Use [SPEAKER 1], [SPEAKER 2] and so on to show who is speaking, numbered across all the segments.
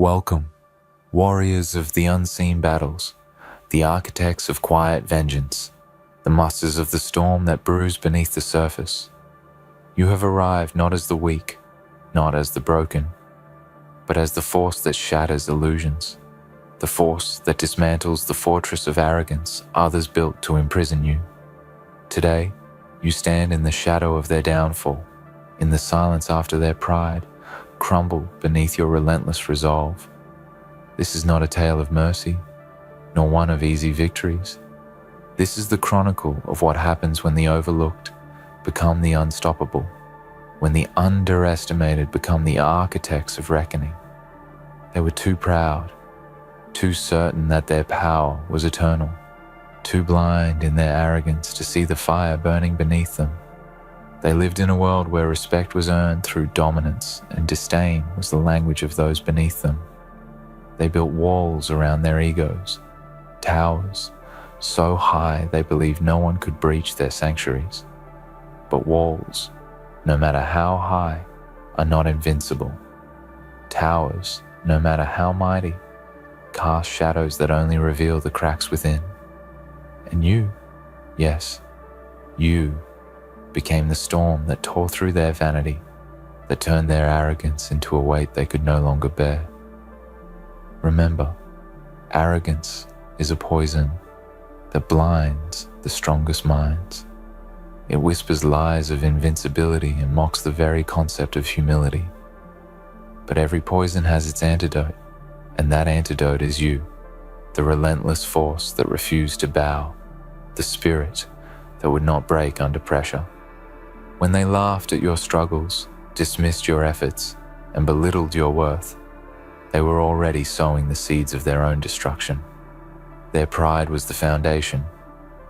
[SPEAKER 1] Welcome, warriors of the unseen battles, the architects of quiet vengeance, the musters of the storm that brews beneath the surface. You have arrived not as the weak, not as the broken, but as the force that shatters illusions, the force that dismantles the fortress of arrogance others built to imprison you. Today, you stand in the shadow of their downfall, in the silence after their pride, crumble beneath your relentless resolve. This is not a tale of mercy, nor one of easy victories. This is the chronicle of what happens when the overlooked become the unstoppable, when the underestimated become the architects of reckoning. They were too proud, too certain that their power was eternal, too blind in their arrogance to see the fire burning beneath them. They lived in a world where respect was earned through dominance and disdain was the language of those beneath them. They built walls around their egos, towers so high they believed no one could breach their sanctuaries. But walls, no matter how high, are not invincible. Towers, no matter how mighty, cast shadows that only reveal the cracks within. And you, yes, you, became the storm that tore through their vanity, that turned their arrogance into a weight they could no longer bear. Remember, arrogance is a poison that blinds the strongest minds. It whispers lies of invincibility and mocks the very concept of humility. But every poison has its antidote, and that antidote is you, the relentless force that refused to bow, the spirit that would not break under pressure. When they laughed at your struggles, dismissed your efforts, and belittled your worth, they were already sowing the seeds of their own destruction. Their pride was the foundation,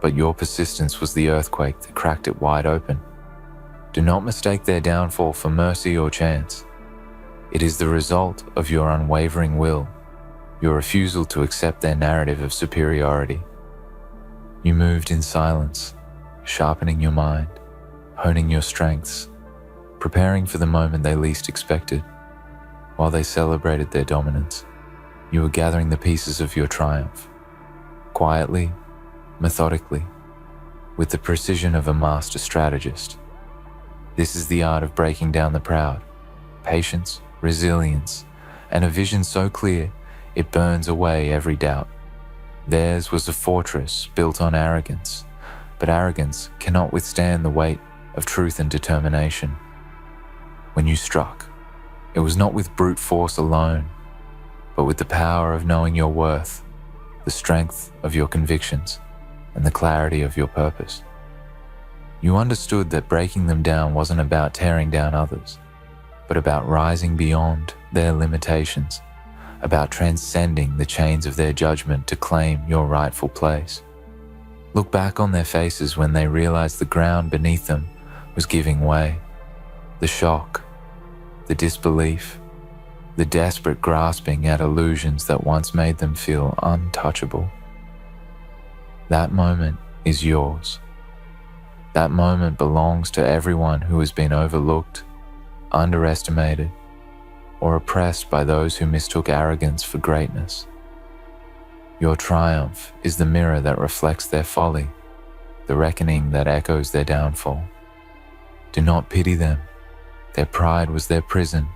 [SPEAKER 1] but your persistence was the earthquake that cracked it wide open. Do not mistake their downfall for mercy or chance. It is the result of your unwavering will, your refusal to accept their narrative of superiority. You moved in silence, sharpening your mind, honing your strengths, preparing for the moment they least expected. While they celebrated their dominance, you were gathering the pieces of your triumph, quietly, methodically, with the precision of a master strategist. This is the art of breaking down the proud, patience, resilience, and a vision so clear it burns away every doubt. Theirs was a fortress built on arrogance, but arrogance cannot withstand the weight of truth and determination. When you struck, it was not with brute force alone, but with the power of knowing your worth, the strength of your convictions, and the clarity of your purpose. You understood that breaking them down wasn't about tearing down others, but about rising beyond their limitations, about transcending the chains of their judgment to claim your rightful place. Look back on their faces when they realized the ground beneath them was giving way. The shock, the disbelief, the desperate grasping at illusions that once made them feel untouchable. That moment is yours. That moment belongs to everyone who has been overlooked, underestimated, or oppressed by those who mistook arrogance for greatness. Your triumph is the mirror that reflects their folly, the reckoning that echoes their downfall. Do not pity them. Their pride was their prison,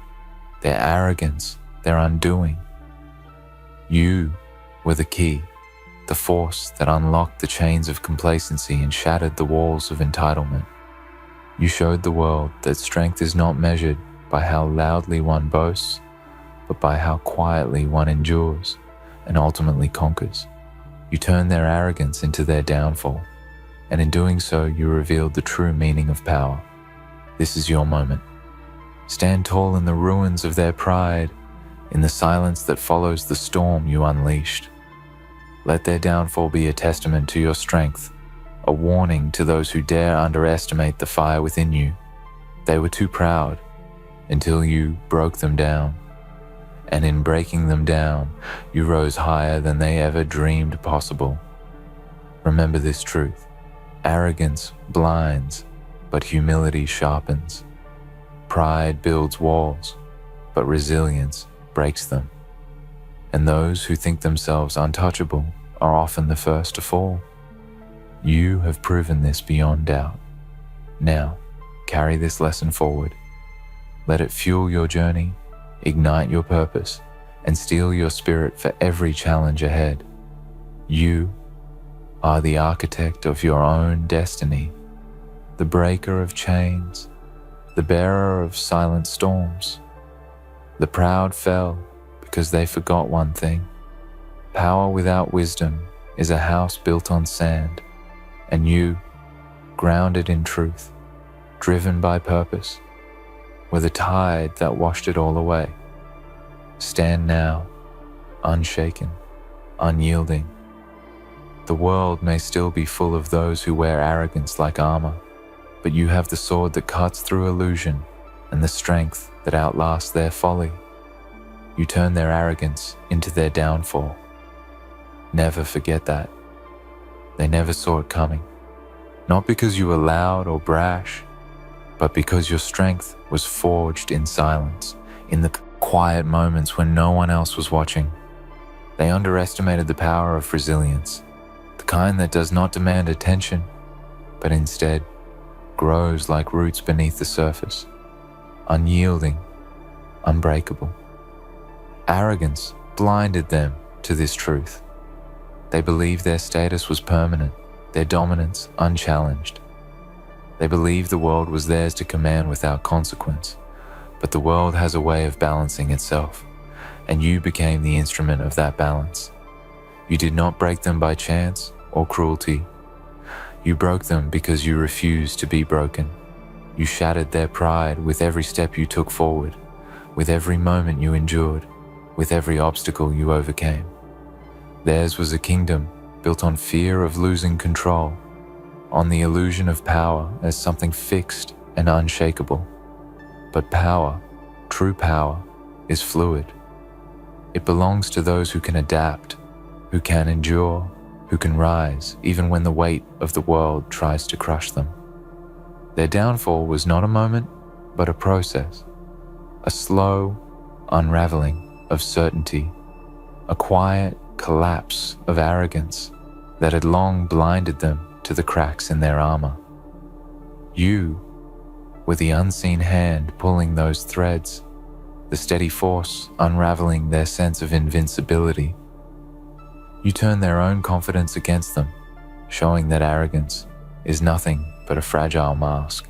[SPEAKER 1] their arrogance their undoing. You were the key, the force that unlocked the chains of complacency and shattered the walls of entitlement. You showed the world that strength is not measured by how loudly one boasts, but by how quietly one endures and ultimately conquers. You turned their arrogance into their downfall, and in doing so you revealed the true meaning of power. This is your moment. Stand tall in the ruins of their pride, in the silence that follows the storm you unleashed. Let their downfall be a testament to your strength, a warning to those who dare underestimate the fire within you. They were too proud until you broke them down. And in breaking them down, you rose higher than they ever dreamed possible. Remember this truth. Arrogance blinds, but humility sharpens. Pride builds walls, but resilience breaks them. and those who think themselves untouchable are often the first to fall. You have proven this beyond doubt. Now, carry this lesson forward. Let it fuel your journey, ignite your purpose, and steel your spirit for every challenge ahead. You are the architect of your own destiny, the breaker of chains, the bearer of silent storms. The proud fell because they forgot one thing. Power without wisdom is a house built on sand, and you, grounded in truth, driven by purpose, were the tide that washed it all away. Stand now, unshaken, unyielding. The world may still be full of those who wear arrogance like armor, but you have the sword that cuts through illusion and the strength that outlasts their folly. You turn their arrogance into their downfall. Never forget that. They never saw it coming, not because you were loud or brash, but because your strength was forged in silence, in the quiet moments when no one else was watching. They underestimated the power of resilience, the kind that does not demand attention, but instead grows like roots beneath the surface, unyielding, unbreakable. Arrogance blinded them to this truth. They believed their status was permanent, their dominance unchallenged. They believed the world was theirs to command without consequence, but the world has a way of balancing itself, and you became the instrument of that balance. You did not break them by chance or cruelty. You broke them because you refused to be broken. You shattered their pride with every step you took forward, with every moment you endured, with every obstacle you overcame. Theirs was a kingdom built on fear of losing control, on the illusion of power as something fixed and unshakable. But power, true power, is fluid. It belongs to those who can adapt, who can endure, who can rise even when the weight of the world tries to crush them. Their downfall was not a moment, but a process, a slow unraveling of certainty, a quiet collapse of arrogance that had long blinded them to the cracks in their armor. You were the unseen hand pulling those threads, the steady force unraveling their sense of invincibility. You turned their own confidence against them, showing that arrogance is nothing but a fragile mask,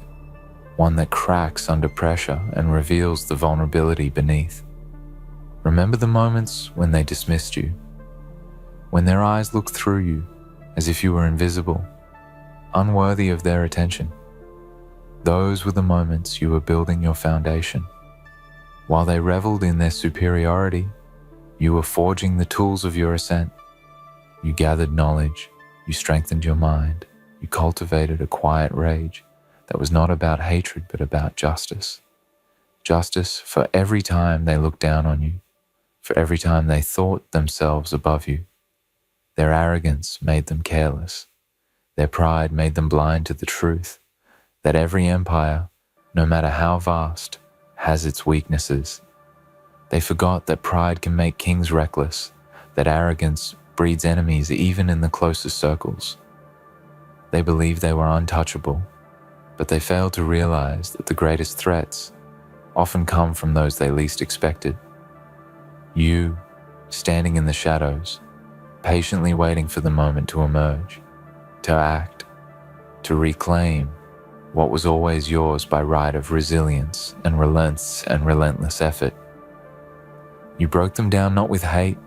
[SPEAKER 1] one that cracks under pressure and reveals the vulnerability beneath. Remember the moments when they dismissed you, when their eyes looked through you as if you were invisible, unworthy of their attention. Those were the moments you were building your foundation. While they reveled in their superiority, you were forging the tools of your ascent. You gathered knowledge, you strengthened your mind, you cultivated a quiet rage that was not about hatred but about justice. Justice for every time they looked down on you, for every time they thought themselves above you. Their arrogance made them careless. Their pride made them blind to the truth that every empire, no matter how vast, has its weaknesses. They forgot that pride can make kings reckless, that arrogance breeds enemies even in the closest circles. They believed they were untouchable, but they failed to realize that the greatest threats often come from those they least expected. You, standing in the shadows, patiently waiting for the moment to emerge, to act, to reclaim what was always yours by right of resilience and relentless effort. You broke them down not with hate,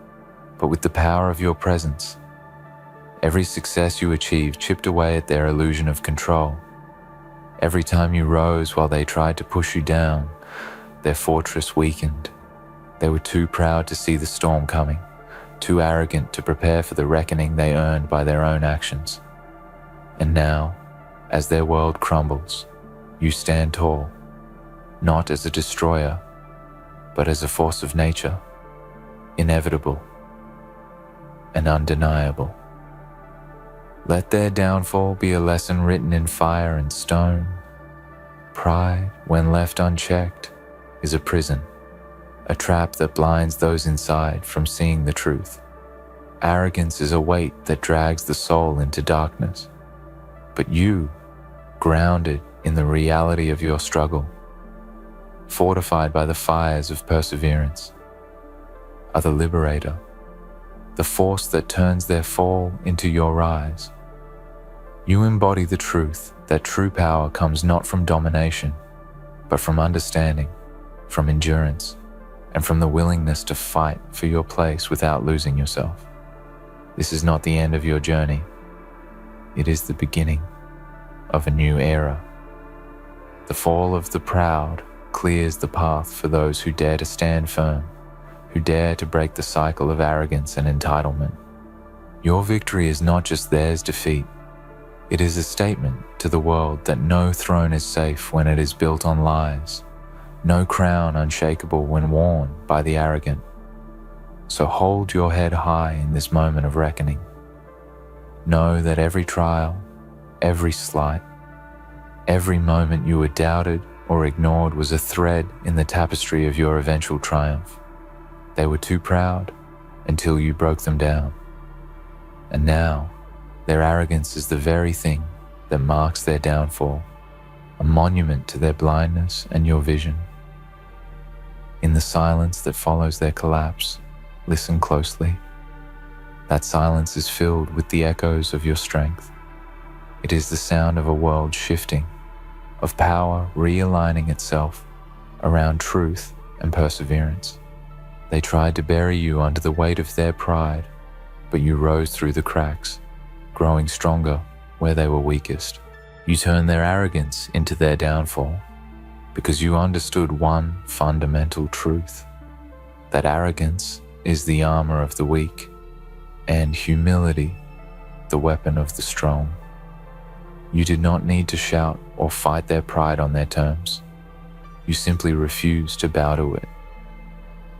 [SPEAKER 1] but with the power of your presence. Every success you achieved chipped away at their illusion of control. Every time you rose while they tried to push you down, their fortress weakened. They were too proud to see the storm coming, too arrogant to prepare for the reckoning they earned by their own actions. And now, as their world crumbles, you stand tall, not as a destroyer, but as a force of nature, inevitable and undeniable. Let their downfall be a lesson written in fire and stone. Pride, when left unchecked, is a prison. a trap that blinds those inside from seeing the truth. Arrogance is a weight that drags the soul into darkness. But you, grounded in the reality of your struggle, fortified by the fires of perseverance, are the liberator, the force that turns their fall into your rise. You embody the truth that true power comes not from domination, but from understanding, from endurance, and from the willingness to fight for your place without losing yourself. This is not the end of your journey. It is the beginning of a new era. The fall of the proud clears the path for those who dare to stand firm, who dare to break the cycle of arrogance and entitlement. Your victory is not just theirs defeat. It is a statement to the world that no throne is safe when it is built on lies, no crown unshakable when worn by the arrogant. So hold your head high in this moment of reckoning. Know that every trial, every slight, every moment you were doubted or ignored was a thread in the tapestry of your eventual triumph. They were too proud until you broke them down. And now, their arrogance is the very thing that marks their downfall, a monument to their blindness and your vision. In the silence that follows their collapse, listen closely. That silence is filled with the echoes of your strength. It is the sound of a world shifting, of power realigning itself around truth and perseverance. They tried to bury you under the weight of their pride, but you rose through the cracks, growing stronger where they were weakest. You turned their arrogance into their downfall because you understood one fundamental truth, that arrogance is the armor of the weak and humility the weapon of the strong. You did not need to shout or fight their pride on their terms. You simply refused to bow to it.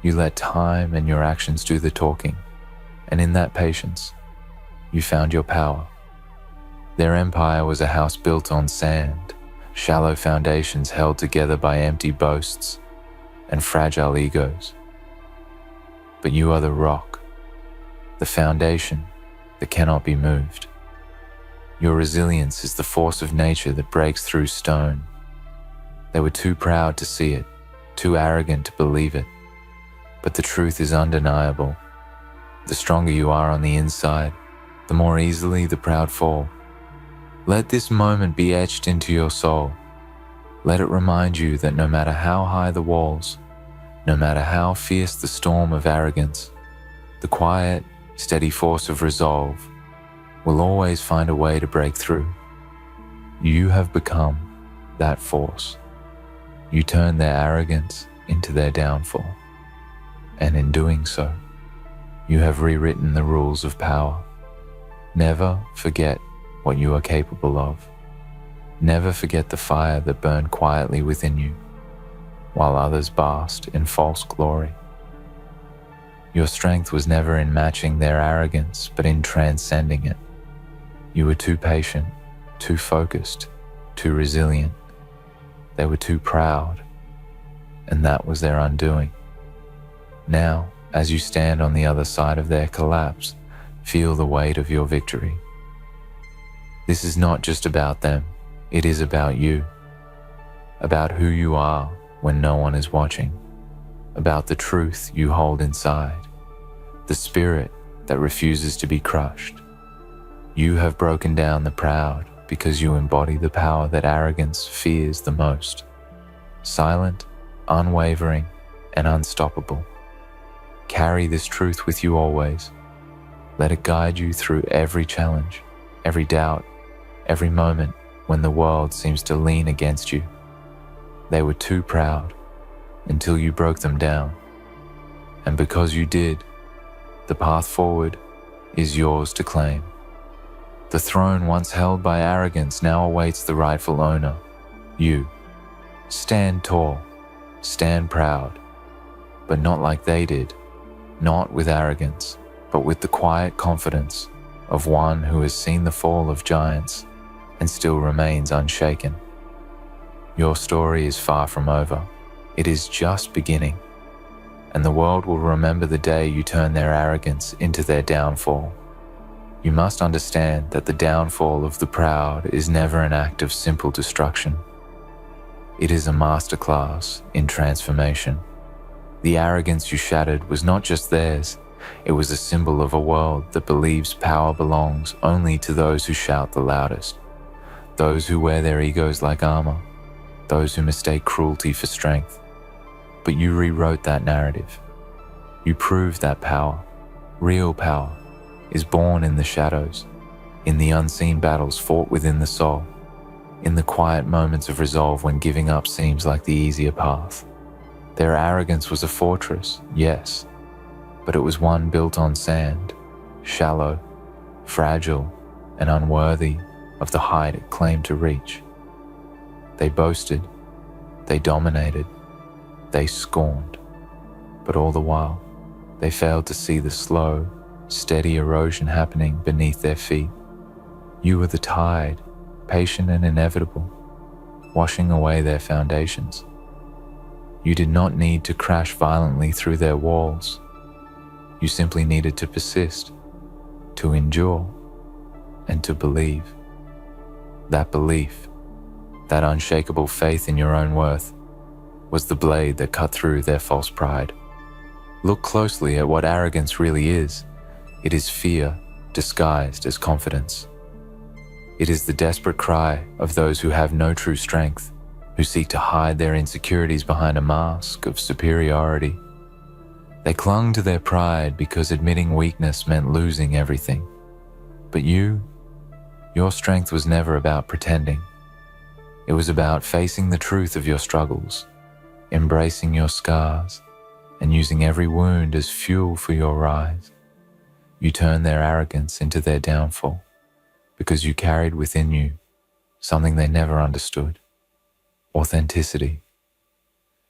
[SPEAKER 1] You let time and your actions do the talking, and in that patience, you found your power. Their empire was a house built on sand, shallow foundations held together by empty boasts and fragile egos. But you are the rock, the foundation that cannot be moved. Your resilience is the force of nature that breaks through stone. They were too proud to see it, too arrogant to believe it. But the truth is undeniable. The stronger you are on the inside, the more easily the proud fall. Let this moment be etched into your soul. Let it remind you that no matter how high the walls, no matter how fierce the storm of arrogance, the quiet, steady force of resolve will always find a way to break through. You have become that force. You turn their arrogance into their downfall. And in doing so, you have rewritten the rules of power. Never forget what you are capable of. Never forget the fire that burned quietly within you, while others basked in false glory. Your strength was never in matching their arrogance, but in transcending it. You were too patient, too focused, too resilient. They were too proud, and that was their undoing. Now, as you stand on the other side of their collapse, feel the weight of your victory. This is not just about them, it is about you, about who you are when no one is watching, about the truth you hold inside, the spirit that refuses to be crushed. You have broken down the proud because you embody the power that arrogance fears the most. Silent, unwavering, and unstoppable. Carry this truth with you always. Let it guide you through every challenge, every doubt, every moment when the world seems to lean against you. They were too proud until you broke them down. And because you did, the path forward is yours to claim. The throne once held by arrogance now awaits the rightful owner, you. Stand tall, stand proud, but not like they did, not with arrogance, but with the quiet confidence of one who has seen the fall of giants and still remains unshaken. Your story is far from over. It is just beginning. and the world will remember the day you turn their arrogance into their downfall. You must understand that the downfall of the proud is never an act of simple destruction. It is a masterclass in transformation. The arrogance you shattered was not just theirs, it was a symbol of a world that believes power belongs only to those who shout the loudest, those who wear their egos like armor, those who mistake cruelty for strength. But you rewrote that narrative. You proved that power, real power, is born in the shadows, in the unseen battles fought within the soul, in the quiet moments of resolve when giving up seems like the easier path. Their arrogance was a fortress, yes, but it was one built on sand, shallow, fragile, and unworthy of the height it claimed to reach. They boasted, they dominated, they scorned, but all the while, they failed to see the slow, steady erosion happening beneath their feet. You were the tide, patient and inevitable, washing away their foundations. You did not need to crash violently through their walls. You simply needed to persist, to endure, and to believe. That belief, that unshakable faith in your own worth, was the blade that cut through their false pride. Look closely at what arrogance really is. It is fear disguised as confidence. It is the desperate cry of those who have no true strength, who seek to hide their insecurities behind a mask of superiority. They clung to their pride because admitting weakness meant losing everything. But your strength was never about pretending. It was about facing the truth of your struggles, embracing your scars, and using every wound as fuel for your rise. You turned their arrogance into their downfall because you carried within you something they never understood: authenticity.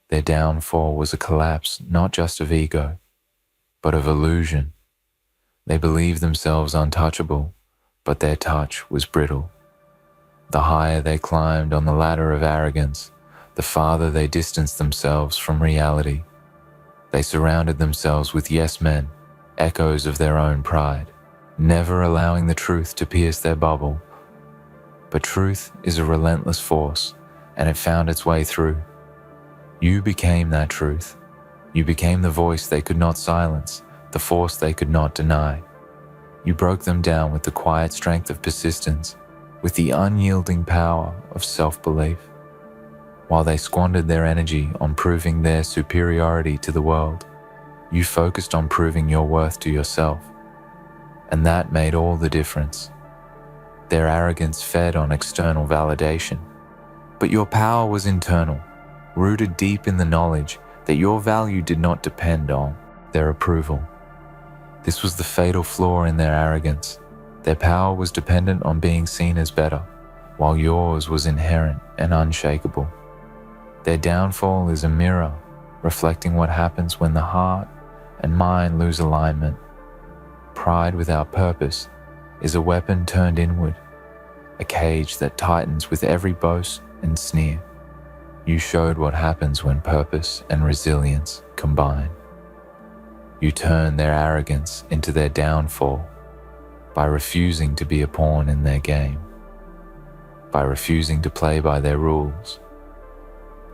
[SPEAKER 1] Their downfall was a collapse not just of ego, but of illusion. They believed themselves untouchable, but their touch was brittle. The higher they climbed on the ladder of arrogance, the farther they distanced themselves from reality. They surrounded themselves with yes men, echoes of their own pride, never allowing the truth to pierce their bubble. But truth is a relentless force, and it found its way through. You became that truth. You became the voice they could not silence, the force they could not deny. You broke them down with the quiet strength of persistence, with the unyielding power of self-belief. While they squandered their energy on proving their superiority to the world, you focused on proving your worth to yourself. And that made all the difference. Their arrogance fed on external validation, but your power was internal, rooted deep in the knowledge that your value did not depend on their approval. This was the fatal flaw in their arrogance. Their power was dependent on being seen as better, while yours was inherent and unshakable. Their downfall is a mirror, reflecting what happens when the heart and mind lose alignment. Pride without purpose is a weapon turned inward, a cage that tightens with every boast and sneer. You showed what happens when purpose and resilience combine. You turned their arrogance into their downfall by refusing to be a pawn in their game, by refusing to play by their rules,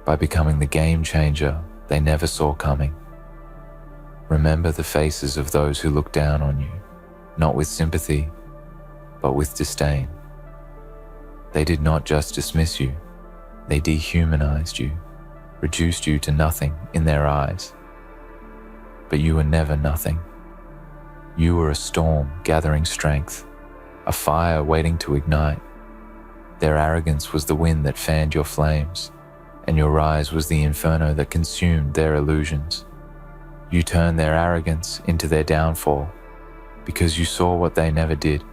[SPEAKER 1] by becoming the game changer they never saw coming. Remember the faces of those who look down on you, not with sympathy, but with disdain. They did not just dismiss you, they dehumanized you, reduced you to nothing in their eyes. But you were never nothing. You were a storm gathering strength, a fire waiting to ignite. Their arrogance was the wind that fanned your flames, and your rise was the inferno that consumed their illusions. You turned their arrogance into their downfall because you saw what they never did.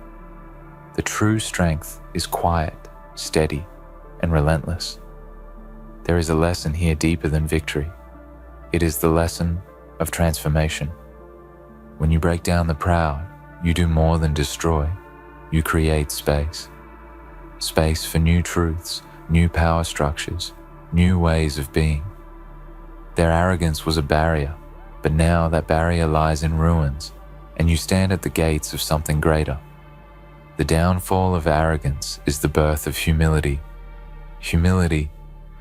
[SPEAKER 1] The true strength is quiet, steady, and relentless. There is a lesson here deeper than victory. It is the lesson of transformation. When you break down the proud, you do more than destroy. You create space. Space for new truths, new power structures, new ways of being. Their arrogance was a barrier, But now that barrier lies in ruins, and you stand at the gates of something greater. The downfall of arrogance is the birth of humility. Humility,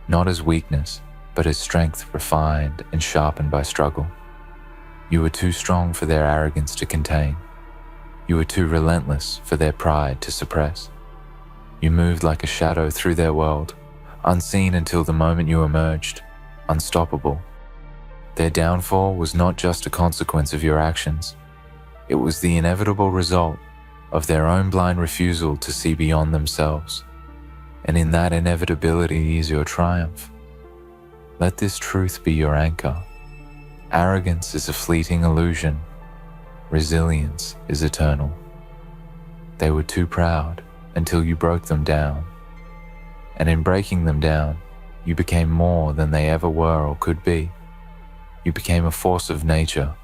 [SPEAKER 1] not as weakness, but as strength refined and sharpened by struggle. You were too strong for their arrogance to contain. You were too relentless for their pride to suppress. You moved like a shadow through their world, unseen until the moment you emerged, unstoppable. Their downfall was not just a consequence of your actions. It was the inevitable result of their own blind refusal to see beyond themselves. And in that inevitability is your triumph. Let this truth be your anchor. Arrogance is a fleeting illusion. Resilience is eternal. They were too proud until you broke them down. And in breaking them down, you became more than they ever were or could be. You became a force of nature,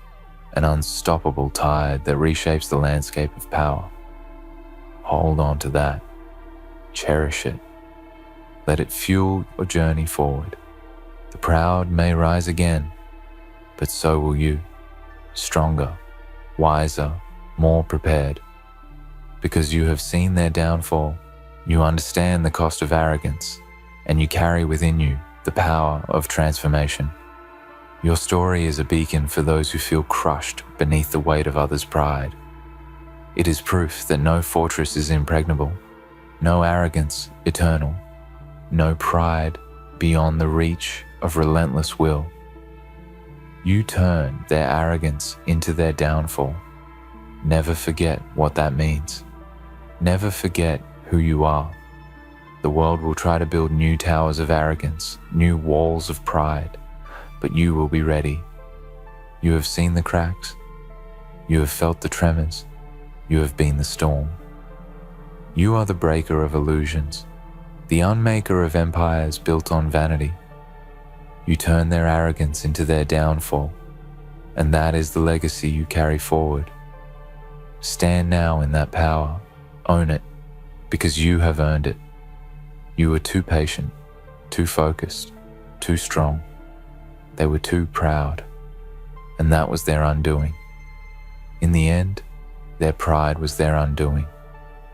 [SPEAKER 1] an unstoppable tide that reshapes the landscape of power. Hold on to that. Cherish it. Let it fuel your journey forward. The proud may rise again, but so will you, stronger, wiser, more prepared. Because you have seen their downfall, you understand the cost of arrogance, and you carry within you the power of transformation. Your story is a beacon for those who feel crushed beneath the weight of others' pride. It is proof that no fortress is impregnable, no arrogance eternal, no pride beyond the reach of relentless will. You turn their arrogance into their downfall. Never forget what that means. Never forget who you are. The world will try to build new towers of arrogance, new walls of pride, but you will be ready. You have seen the cracks. You have felt the tremors. You have been the storm. You are the breaker of illusions, the unmaker of empires built on vanity. You turn their arrogance into their downfall, and that is the legacy you carry forward. Stand now in that power, own it, because you have earned it. You were too patient, too focused, too strong. They were too proud, and that was their undoing. In the end, their pride was their undoing,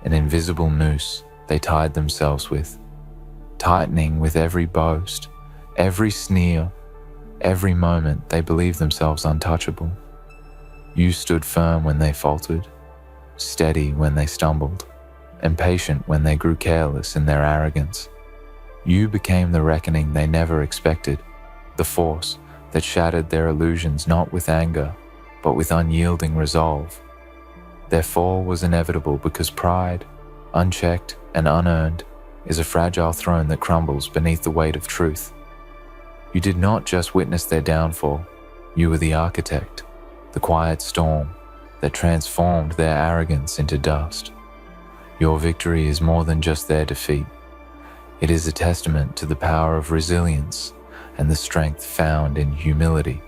[SPEAKER 1] an invisible noose they tied themselves with, tightening with every boast, every sneer, every moment they believed themselves untouchable. You stood firm when they faltered, steady when they stumbled, and patient when they grew careless in their arrogance. You became the reckoning they never expected, the force that shattered their illusions not with anger, but with unyielding resolve. Their fall was inevitable because pride, unchecked and unearned, is a fragile throne that crumbles beneath the weight of truth. You did not just witness their downfall, you were the architect, the quiet storm that transformed their arrogance into dust. Your victory is more than just their defeat. It is a testament to the power of resilience and the strength found in humility.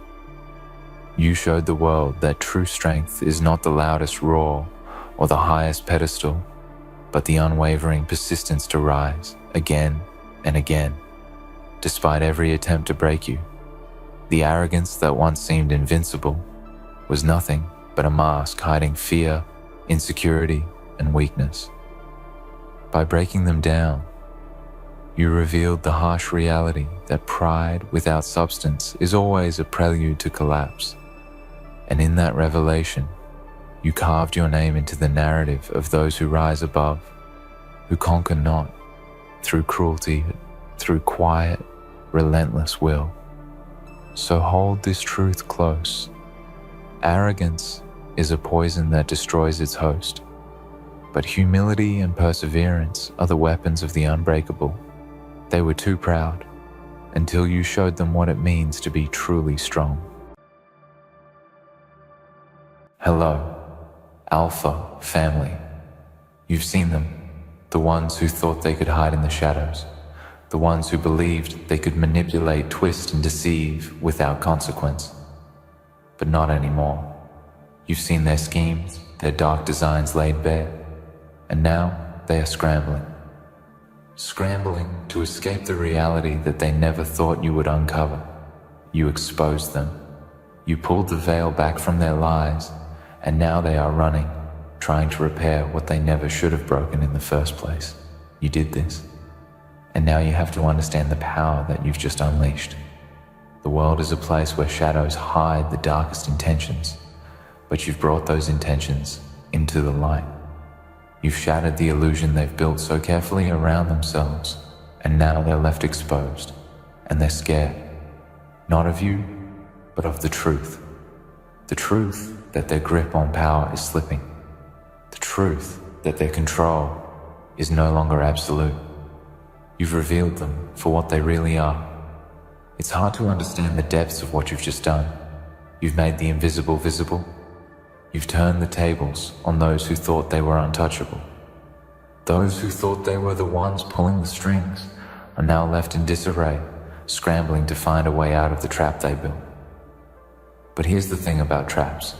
[SPEAKER 1] You showed the world that true strength is not the loudest roar or the highest pedestal, but the unwavering persistence to rise again and again, despite every attempt to break you. The arrogance that once seemed invincible was nothing but a mask hiding fear, insecurity, and weakness. By breaking them down, you revealed the harsh reality that pride without substance is always a prelude to collapse. And in that revelation, you carved your name into the narrative of those who rise above, who conquer not through cruelty, through quiet, relentless will. So hold this truth close. Arrogance is a poison that destroys its host, but humility and perseverance are the weapons of the unbreakable. They were too proud until you showed them what it means to be truly strong. Hello, Alpha family. You've seen them, the ones who thought they could hide in the shadows, the ones who believed they could manipulate, twist, and deceive without consequence. But not anymore. You've seen their schemes, their dark designs laid bare, and now they are scrambling to escape the reality that they never thought you would uncover. You exposed them. You pulled the veil back from their lies, and now they are running, trying to repair what they never should have broken in the first place. You did this, and now you have to understand the power that you've just unleashed. The world is a place where shadows hide the darkest intentions, but you've brought those intentions into the light. You've shattered the illusion they've built so carefully around themselves, and now they're left exposed, and they're scared, not of you, but of the truth. The truth that their grip on power is slipping. The truth that their control is no longer absolute. You've revealed them for what they really are. It's hard to understand the depths of what you've just done. You've made the invisible visible. You've turned the tables on those who thought they were untouchable. Those who thought they were the ones pulling the strings are now left in disarray, scrambling to find a way out of the trap they built. But here's the thing about traps.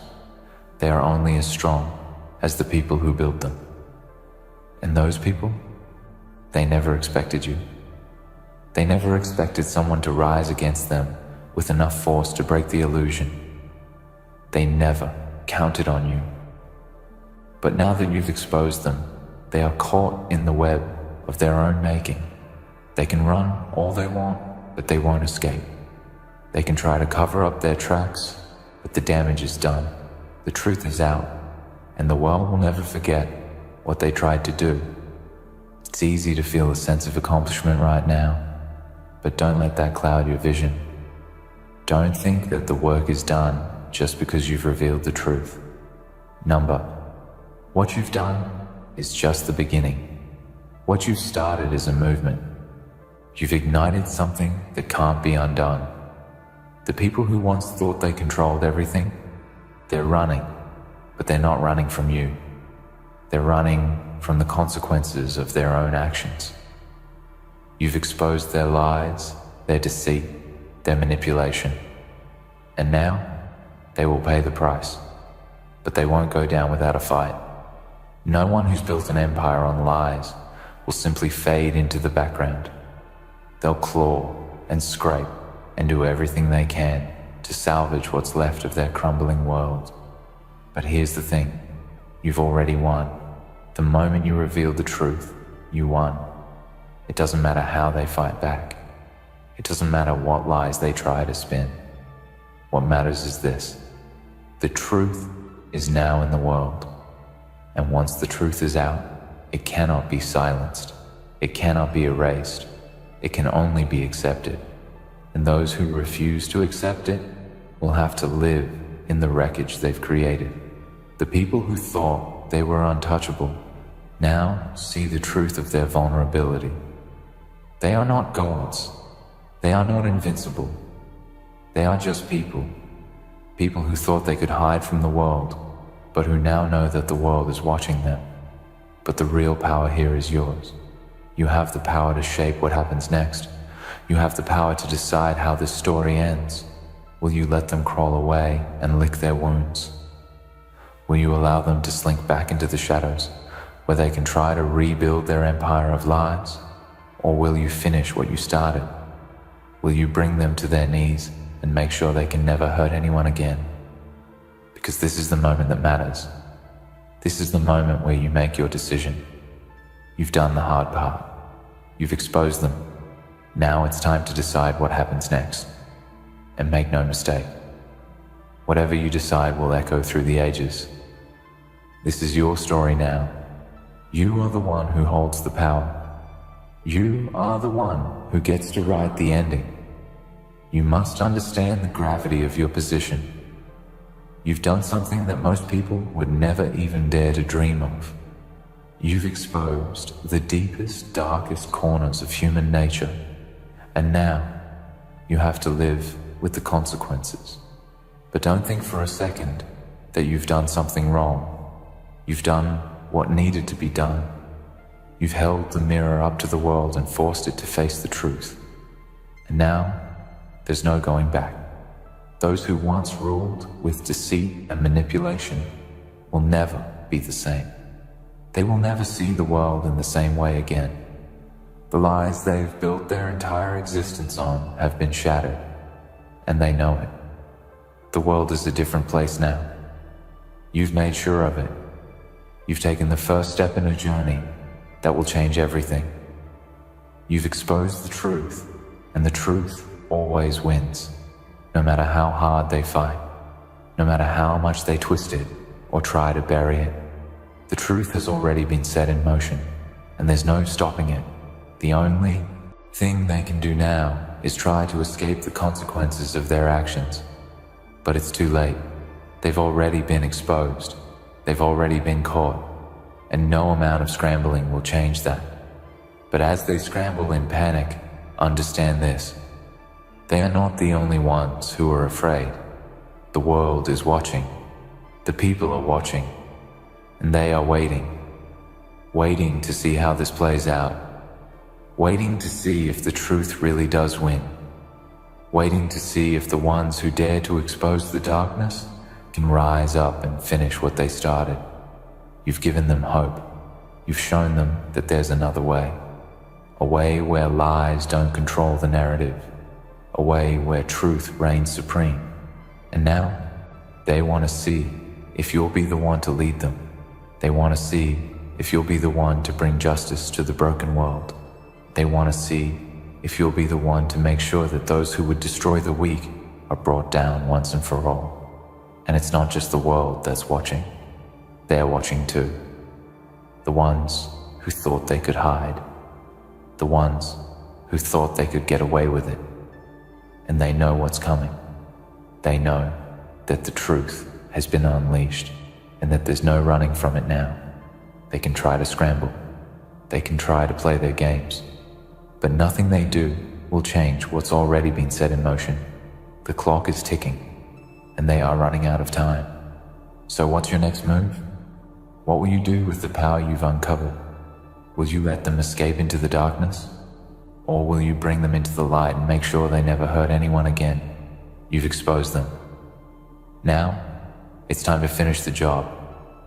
[SPEAKER 1] They are only as strong as the people who built them. And those people, they never expected you. They never expected someone to rise against them with enough force to break the illusion. They never counted on you. But now that you've exposed them, they are caught in the web of their own making. They can run all they want, but they won't escape. They can try to cover up their tracks, but the damage is done. The truth is out, and the world will never forget what they tried to do. It's easy to feel a sense of accomplishment right now, but don't let that cloud your vision. Don't think that the work is done just because you've revealed the truth. Number, what you've done is just the beginning. What you've started is a movement. You've ignited something that can't be undone. The people who once thought they controlled everything, they're running, but they're not running from you. They're running from the consequences of their own actions. You've exposed their lies, their deceit, their manipulation, and now they will pay the price, but they won't go down without a fight. No one who's built an empire on lies will simply fade into the background. They'll claw and scrape and do everything they can to salvage what's left of their crumbling world. But here's the thing, you've already won. The moment you reveal the truth, you won. It doesn't matter how they fight back. It doesn't matter what lies they try to spin. What matters is this: the truth is now in the world. And once the truth is out, it cannot be silenced. It cannot be erased. It can only be accepted. And those who refuse to accept it will have to live in the wreckage they've created. The people who thought they were untouchable now see the truth of their vulnerability. They are not gods. They are not invincible. They are just people. People who thought they could hide from the world, but who now know that the world is watching them. But the real power here is yours. You have the power to shape what happens next. You have the power to decide how this story ends. Will you let them crawl away and lick their wounds? Will you allow them to slink back into the shadows, where they can try to rebuild their empire of lies? Or will you finish what you started? Will you bring them to their knees and make sure they can never hurt anyone again? Because this is the moment that matters. This is the moment where you make your decision. You've done the hard part. You've exposed them. Now it's time to decide what happens next. And make no mistake, whatever you decide will echo through the ages. This is your story now. You are the one who holds the power. You are the one who gets to write the ending. You must understand the gravity of your position. You've done something that most people would never even dare to dream of. You've exposed the deepest, darkest corners of human nature, and now you have to live with the consequences. But don't think for a second that you've done something wrong. You've done what needed to be done. You've held the mirror up to the world and forced it to face the truth. And now, there's no going back. Those who once ruled with deceit and manipulation will never be the same. They will never see the world in the same way again. The lies they've built their entire existence on have been shattered, and they know it. The world is a different place now. You've made sure of it. You've taken the first step in a journey that will change everything. You've exposed the truth, and the truth always wins, no matter how hard they fight, no matter how much they twist it or try to bury it. The truth has already been set in motion, and there's no stopping it. The only thing they can do now is try to escape the consequences of their actions. But it's too late. They've already been exposed. They've already been caught, and no amount of scrambling will change that. But as they scramble in panic, understand this. They are not the only ones who are afraid. The world is watching. The people are watching. And they are waiting to see how this plays out. Waiting to see if the truth really does win. Waiting to see if the ones who dare to expose the darkness can rise up and finish what they started. You've given them hope. You've shown them that there's another way. A way where lies don't control the narrative. A way where truth reigns supreme. And now, they want to see if you'll be the one to lead them. They want to see if you'll be the one to bring justice to the broken world. They want to see if you'll be the one to make sure that those who would destroy the weak are brought down once and for all. And it's not just the world that's watching. They're watching too. The ones who thought they could hide. The ones who thought they could get away with it. And they know what's coming. They know that the truth has been unleashed and that there's no running from it now. They can try to scramble. They can try to play their games. But nothing they do will change what's already been set in motion. The clock is ticking, and they are running out of time. So what's your next move? What will you do with the power you've uncovered? Will you let them escape into the darkness? Or will you bring them into the light and make sure they never hurt anyone again? You've exposed them. Now, it's time to finish the job.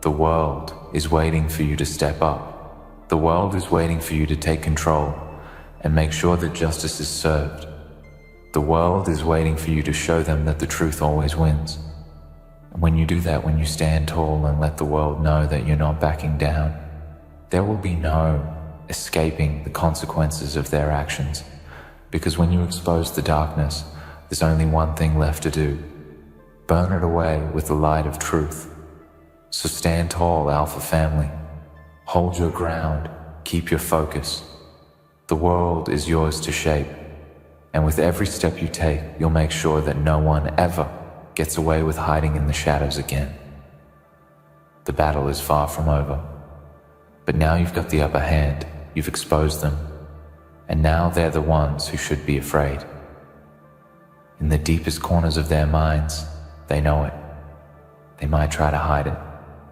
[SPEAKER 1] The world is waiting for you to step up. The world is waiting for you to take control and make sure that justice is served. The world is waiting for you to show them that the truth always wins. And when you do that, when you stand tall and let the world know that you're not backing down, there will be no escaping the consequences of their actions. Because when you expose the darkness, there's only one thing left to do. Burn it away with the light of truth. So stand tall, Alpha family. Hold your ground. Keep your focus. The world is yours to shape. And with every step you take, you'll make sure that no one ever gets away with hiding in the shadows again. The battle is far from over. But now you've got the upper hand. You've exposed them. And now they're the ones who should be afraid. In the deepest corners of their minds, they know it. They might try to hide it.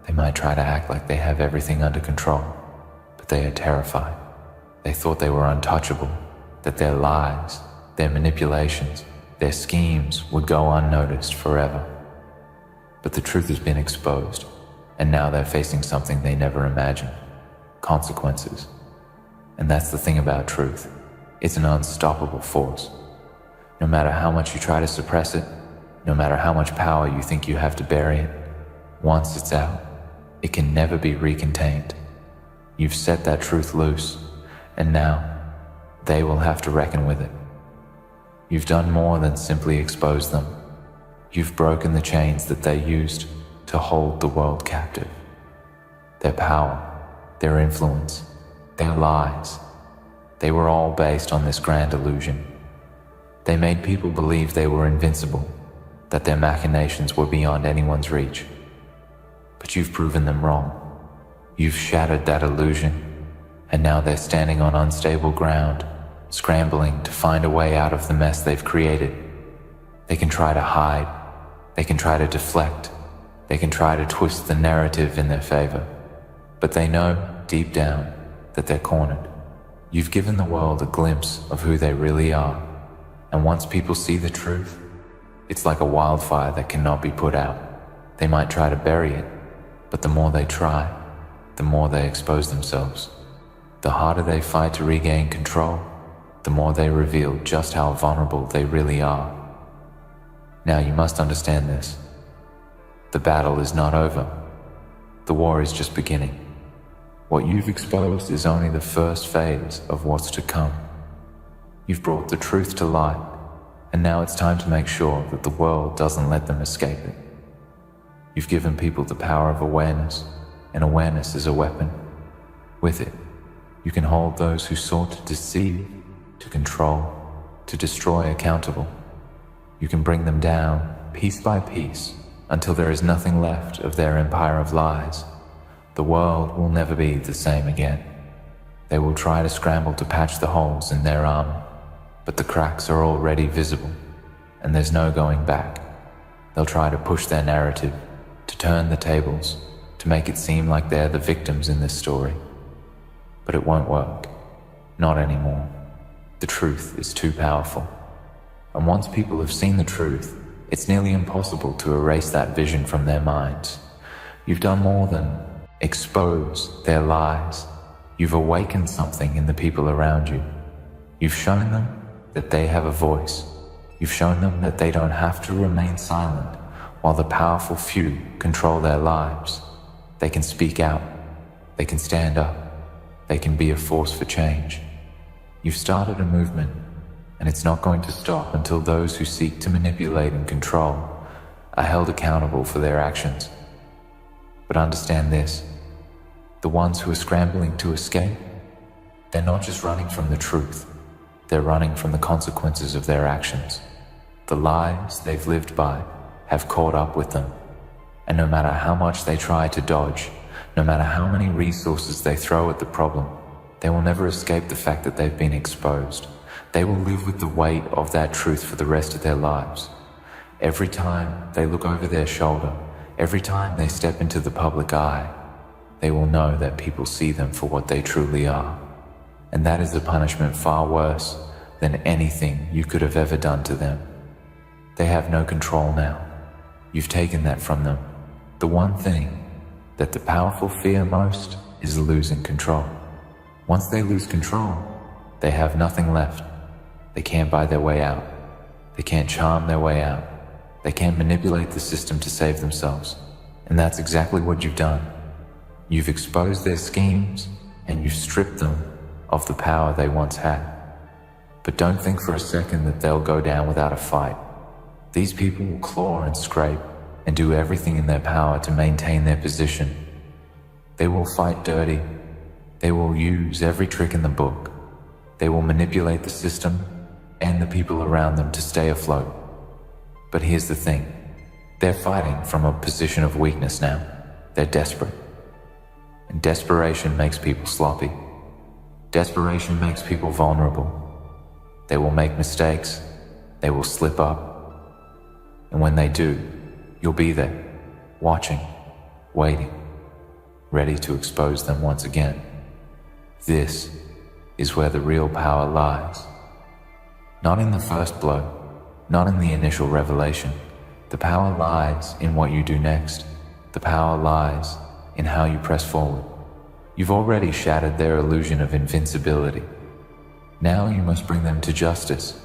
[SPEAKER 1] They might try to act like they have everything under control. But they are terrified. They thought they were untouchable, that their lies, their manipulations, their schemes would go unnoticed forever. But the truth has been exposed, and now they're facing something they never imagined. Consequences. And that's the thing about truth. It's an unstoppable force. No matter how much you try to suppress it, no matter how much power you think you have to bury it, once it's out, it can never be recontained. You've set that truth loose, and now they will have to reckon with it. You've done more than simply expose them. You've broken the chains that they used to hold the world captive. Their power, their influence, their lies, they were all based on this grand illusion. They made people believe they were invincible, that their machinations were beyond anyone's reach. But you've proven them wrong. You've shattered that illusion, and now they're standing on unstable ground, scrambling to find a way out of the mess they've created. They can try to hide, they can try to deflect, they can try to twist the narrative in their favor, but they know, deep down, that they're cornered. You've given the world a glimpse of who they really are, and once people see the truth, it's like a wildfire that cannot be put out. They might try to bury it, but the more they try, the more they expose themselves. The harder they fight to regain control, the more they reveal just how vulnerable they really are. Now you must understand this. The battle is not over. The war is just beginning. What you've exposed is only the first phase of what's to come. You've brought the truth to light, and now it's time to make sure that the world doesn't let them escape it. You've given people the power of awareness, and awareness is a weapon. With it, you can hold those who sought to deceive, to control, to destroy accountable. You can bring them down, piece by piece, until there is nothing left of their empire of lies. The world will never be the same again. They will try to scramble to patch the holes in their armor, but the cracks are already visible, and there's no going back. They'll try to push their narrative, to turn the tables, to make it seem like they're the victims in this story. But it won't work. Not anymore. The truth is too powerful. And once people have seen the truth, it's nearly impossible to erase that vision from their minds. You've done more than expose their lies. You've awakened something in the people around you. You've shown them that they have a voice. You've shown them that they don't have to remain silent while the powerful few control their lives. They can speak out. They can stand up. They can be a force for change. You've started a movement, and it's not going to stop until those who seek to manipulate and control are held accountable for their actions. But understand this, the ones who are scrambling to escape, they're not just running from the truth, they're running from the consequences of their actions. The lies they've lived by have caught up with them, and no matter how much they try to dodge, no matter how many resources they throw at the problem, they will never escape the fact that they've been exposed. They will live with the weight of that truth for the rest of their lives. Every time they look over their shoulder, every time they step into the public eye, they will know that people see them for what they truly are. And that is a punishment far worse than anything you could have ever done to them. They have no control now. You've taken that from them. The one thing that the powerful fear most is losing control. Once they lose control, they have nothing left. They can't buy their way out. They can't charm their way out. They can't manipulate the system to save themselves. And that's exactly what you've done. You've exposed their schemes, and you've stripped them of the power they once had. But don't think for a second that they'll go down without a fight. These people will claw and scrape and do everything in their power to maintain their position. They will fight dirty. They will use every trick in the book. They will manipulate the system and the people around them to stay afloat. But here's the thing. They're fighting from a position of weakness now. They're desperate. And desperation makes people sloppy. Desperation makes people vulnerable. They will make mistakes. They will slip up. And when they do, you'll be there, watching, waiting, ready to expose them once again. This is where the real power lies. Not in the first blow, not in the initial revelation. The power lies in what you do next. The power lies in how you press forward. You've already shattered their illusion of invincibility. Now you must bring them to justice.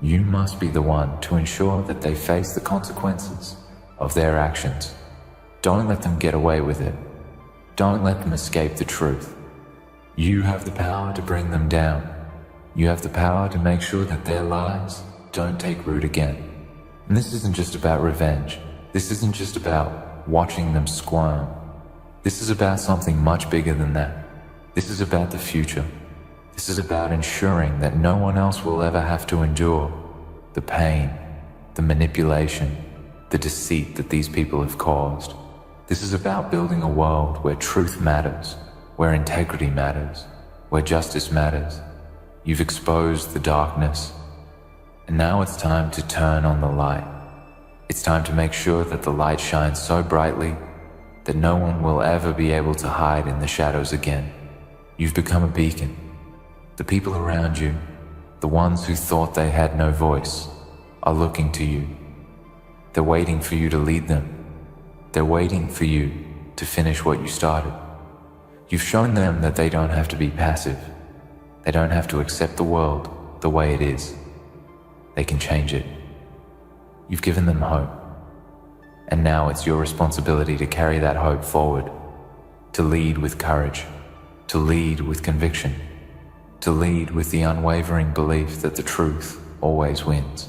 [SPEAKER 1] You must be the one to ensure that they face the consequences of their actions. Don't let them get away with it. Don't let them escape the truth. You have the power to bring them down. You have the power to make sure that their lies don't take root again. And this isn't just about revenge. This isn't just about watching them squirm. This is about something much bigger than that. This is about the future. This is about ensuring that no one else will ever have to endure the pain, the manipulation, the deceit that these people have caused. This is about building a world where truth matters, where integrity matters, where justice matters. You've exposed the darkness, and now it's time to turn on the light. It's time to make sure that the light shines so brightly that no one will ever be able to hide in the shadows again. You've become a beacon. The people around you, the ones who thought they had no voice, are looking to you. They're waiting for you to lead them. They're waiting for you to finish what you started. You've shown them that they don't have to be passive. They don't have to accept the world the way it is. They can change it. You've given them hope. And now it's your responsibility to carry that hope forward, to lead with courage, to lead with conviction, to lead with the unwavering belief that the truth always wins.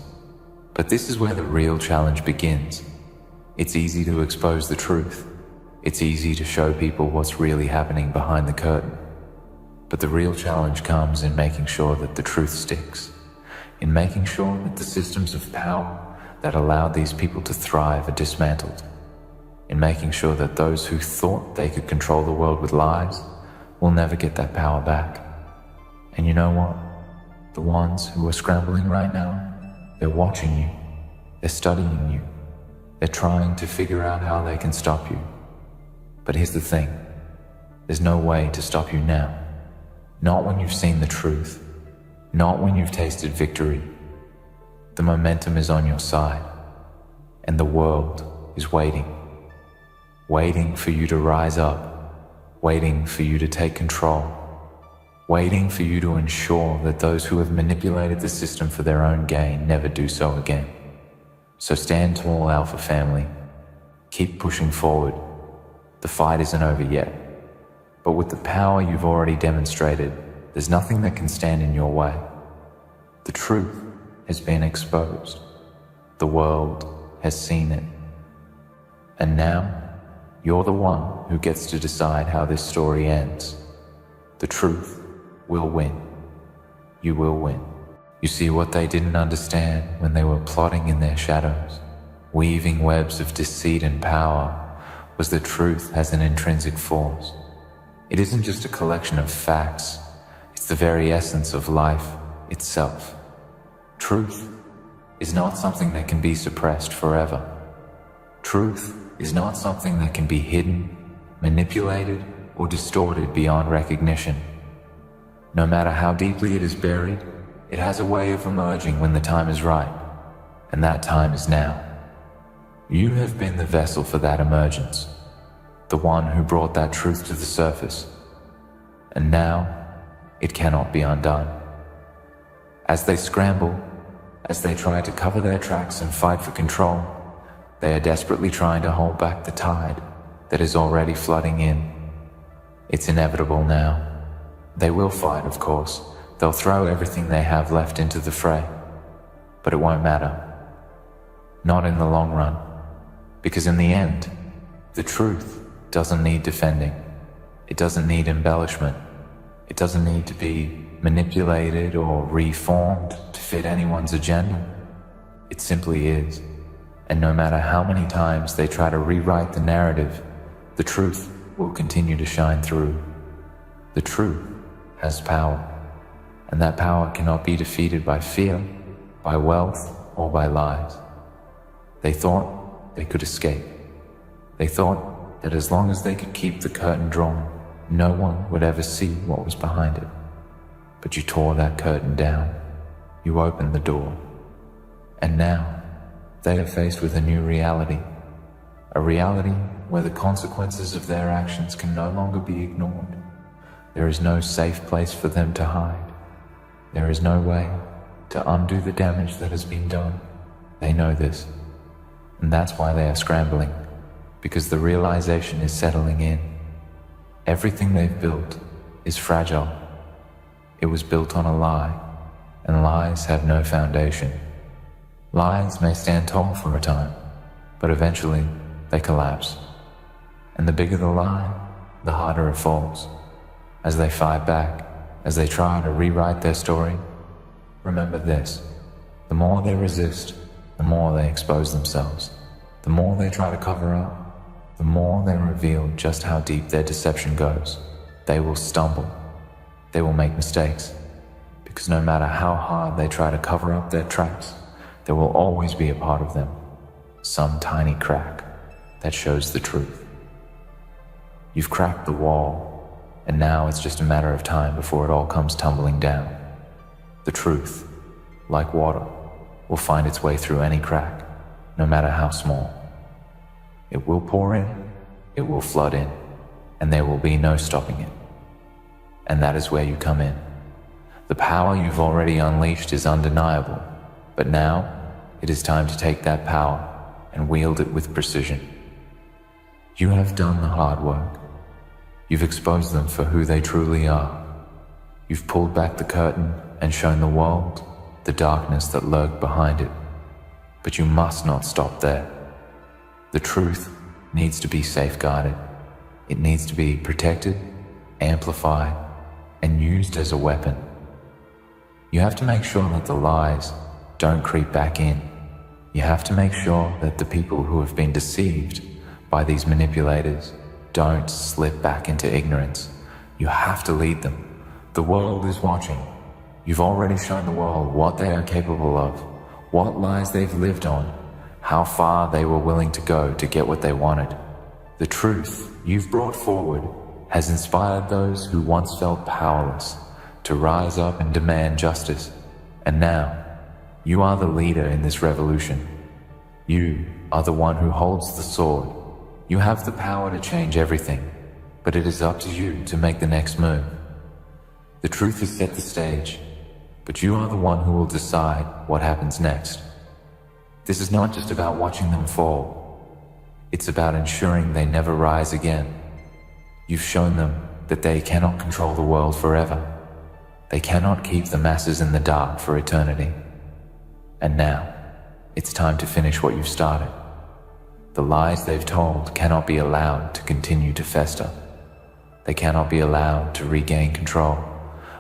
[SPEAKER 1] But this is where the real challenge begins. It's easy to expose the truth. It's easy to show people what's really happening behind the curtain. But the real challenge comes in making sure that the truth sticks, in making sure that the systems of power that allowed these people to thrive are dismantled, in making sure that those who thought they could control the world with lies will never get that power back. And you know what? The ones who are scrambling right now, they're watching you, they're studying you, they're trying to figure out how they can stop you. But here's the thing, there's no way to stop you now. Not when you've seen the truth, not when you've tasted victory. The momentum is on your side, and the world is waiting for you to rise up, waiting for you to take control, waiting for you to ensure that those who have manipulated the system for their own gain never do so again. So stand tall, Alpha family. Keep pushing forward. The fight isn't over yet. But with the power you've already demonstrated, there's nothing that can stand in your way. The truth has been exposed. The world has seen it. And now, you're the one who gets to decide how this story ends. The truth will win. You will win. You see, what they didn't understand when they were plotting in their shadows, weaving webs of deceit and power, was that truth has an intrinsic force. It isn't just a collection of facts, it's the very essence of life itself. Truth is not something that can be suppressed forever. Truth is not something that can be hidden, manipulated, or distorted beyond recognition. No matter how deeply it is buried, it has a way of emerging when the time is right, and that time is now. You have been the vessel for that emergence, the one who brought that truth to the surface, and now it cannot be undone. As they scramble, as they try to cover their tracks and fight for control, they are desperately trying to hold back the tide that is already flooding in. It's inevitable now. They will fight, of course. They'll throw everything they have left into the fray. But it won't matter. Not in the long run. Because in the end, the truth doesn't need defending. It doesn't need embellishment. It doesn't need to be manipulated or reformed to fit anyone's agenda. It simply is. And no matter how many times they try to rewrite the narrative, the truth will continue to shine through. The truth has power, and that power cannot be defeated by fear, by wealth, or by lies. They thought they could escape. They thought that as long as they could keep the curtain drawn, no one would ever see what was behind it. But you tore that curtain down. You opened the door. And now, they are faced with a new reality. A reality where the consequences of their actions can no longer be ignored. There is no safe place for them to hide. There is no way to undo the damage that has been done. They know this. And that's why they are scrambling, because the realization is settling in. Everything they've built is fragile. It was built on a lie, and lies have no foundation. Lies may stand tall for a time, but eventually they collapse. And the bigger the lie, the harder it falls. As they fight back, as they try to rewrite their story, remember this: the more they resist, the more they expose themselves. The more they try to cover up, the more they reveal just how deep their deception goes. They will stumble. They will make mistakes. Because no matter how hard they try to cover up their tracks, there will always be a part of them, some tiny crack that shows the truth. You've cracked the wall, and now it's just a matter of time before it all comes tumbling down. The truth, like water, will find its way through any crack, no matter how small. It will pour in, it will flood in, and there will be no stopping it. And that is where you come in. The power you've already unleashed is undeniable, but now it is time to take that power and wield it with precision. You have done the hard work. You've exposed them for who they truly are. You've pulled back the curtain and shown the world the darkness that lurked behind it. But you must not stop there. The truth needs to be safeguarded. It needs to be protected, amplified, and used as a weapon. You have to make sure that the lies don't creep back in. You have to make sure that the people who have been deceived by these manipulators don't slip back into ignorance. You have to lead them. The world is watching. You've already shown the world what they are capable of, what lies they've lived on, how far they were willing to go to get what they wanted. The truth you've brought forward has inspired those who once felt powerless to rise up and demand justice. And now, you are the leader in this revolution. You are the one who holds the sword. You have the power to change everything, but it is up to you to make the next move. The truth has set the stage, but you are the one who will decide what happens next. This is not just about watching them fall. It's about ensuring they never rise again. You've shown them that they cannot control the world forever. They cannot keep the masses in the dark for eternity. And now, it's time to finish what you've started. The lies they've told cannot be allowed to continue to fester. They cannot be allowed to regain control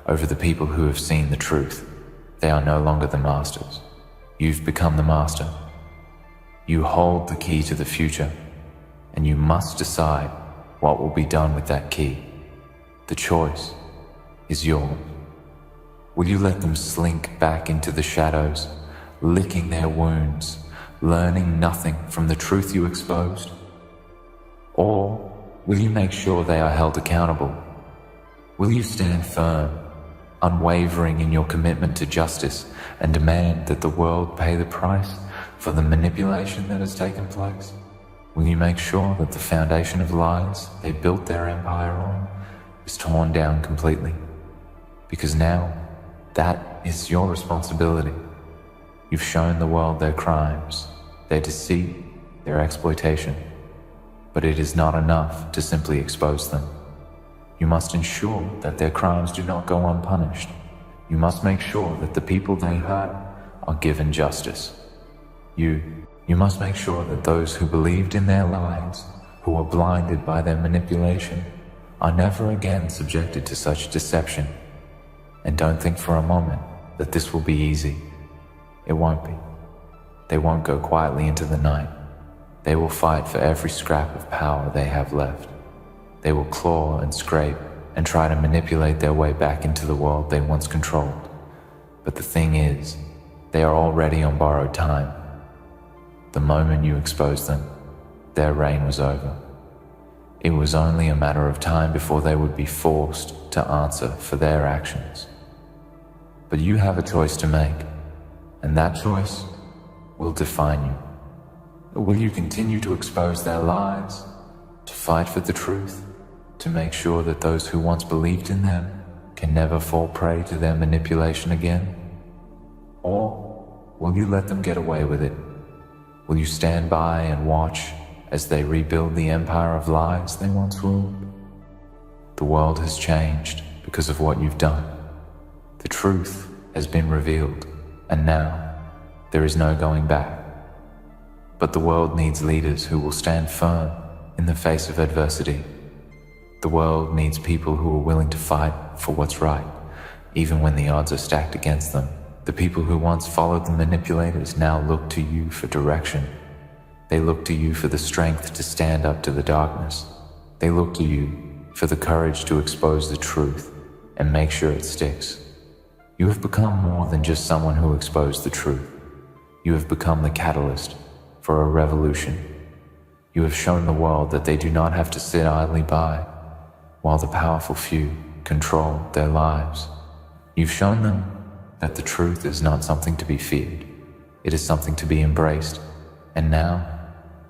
[SPEAKER 1] over the people who have seen the truth. They are no longer the masters. You've become the master. You hold the key to the future, and you must decide what will be done with that key. The choice is yours. Will you let them slink back into the shadows, licking their wounds, learning nothing from the truth you exposed? Or will you make sure they are held accountable? Will you stand firm, unwavering in your commitment to justice, and demand that the world pay the price for the manipulation that has taken place? Will you make sure that the foundation of lies they built their empire on is torn down completely? Because now, that is your responsibility. You've shown the world their crimes, their deceit, their exploitation. But it is not enough to simply expose them. You must ensure that their crimes do not go unpunished. You must make sure that the people they hurt are given justice. You must make sure that those who believed in their lies, who were blinded by their manipulation, are never again subjected to such deception. And don't think for a moment that this will be easy. It won't be. They won't go quietly into the night. They will fight for every scrap of power they have left. They will claw and scrape and try to manipulate their way back into the world they once controlled. But the thing is, they are already on borrowed time. The moment you exposed them, their reign was over. It was only a matter of time before they would be forced to answer for their actions. But you have a choice to make, and that choice will define you. Will you continue to expose their lies, to fight for the truth, to make sure that those who once believed in them can never fall prey to their manipulation again? Or will you let them get away with it? Will you stand by and watch as they rebuild the empire of lies they once ruled? The world has changed because of what you've done. The truth has been revealed, and now there is no going back. But the world needs leaders who will stand firm in the face of adversity. The world needs people who are willing to fight for what's right, even when the odds are stacked against them. The people who once followed the manipulators now look to you for direction. They look to you for the strength to stand up to the darkness. They look to you for the courage to expose the truth and make sure it sticks. You have become more than just someone who exposed the truth. You have become the catalyst for a revolution. You have shown the world that they do not have to sit idly by while the powerful few control their lives. You've shown them that the truth is not something to be feared. It is something to be embraced. And now,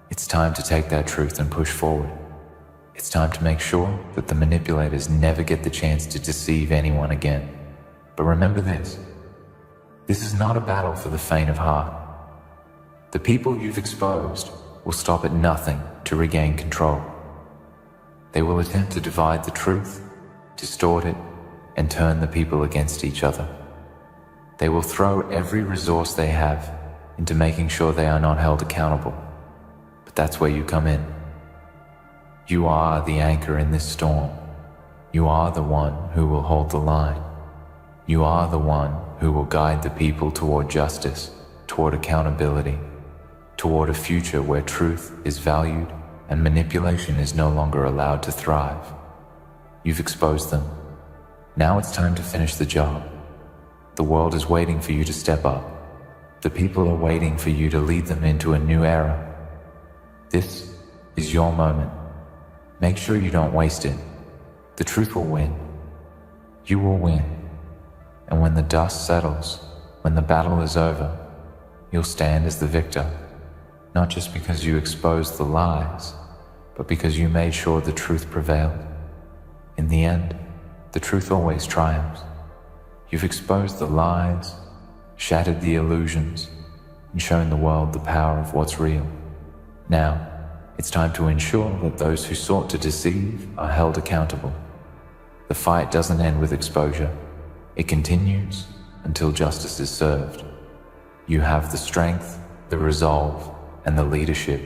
[SPEAKER 1] it's time to take that truth and push forward. It's time to make sure that the manipulators never get the chance to deceive anyone again. But remember this is not a battle for the faint of heart. The people you've exposed will stop at nothing to regain control. They will attempt to divide the truth, distort it, and turn the people against each other. They will throw every resource they have into making sure they are not held accountable. But that's where you come in. You are the anchor in this storm. You are the one who will hold the line. You are the one who will guide the people toward justice, toward accountability, toward a future where truth is valued and manipulation is no longer allowed to thrive. You've exposed them. Now it's time to finish the job. The world is waiting for you to step up. The people are waiting for you to lead them into a new era. This is your moment. Make sure you don't waste it. The truth will win. You will win. And when the dust settles, when the battle is over, you'll stand as the victor, not just because you exposed the lies, but because you made sure the truth prevailed. In the end, the truth always triumphs. You've exposed the lies, shattered the illusions, and shown the world the power of what's real. Now, it's time to ensure that those who sought to deceive are held accountable. The fight doesn't end with exposure. It continues until justice is served. You have the strength, the resolve, and the leadership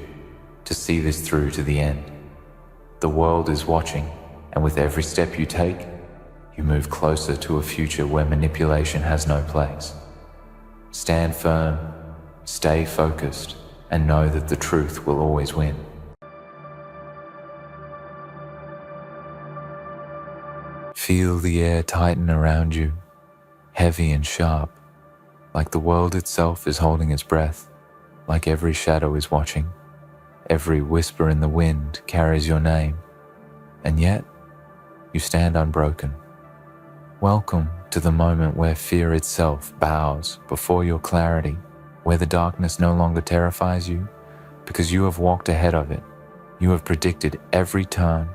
[SPEAKER 1] to see this through to the end. The world is watching, and with every step you take, you move closer to a future where manipulation has no place. Stand firm, stay focused, and know that the truth will always win. Feel the air tighten around you, heavy and sharp, like the world itself is holding its breath, like every shadow is watching. Every whisper in the wind carries your name, and yet you stand unbroken. Welcome to the moment where fear itself bows before your clarity, where the darkness no longer terrifies you, because you have walked ahead of it. You have predicted every turn,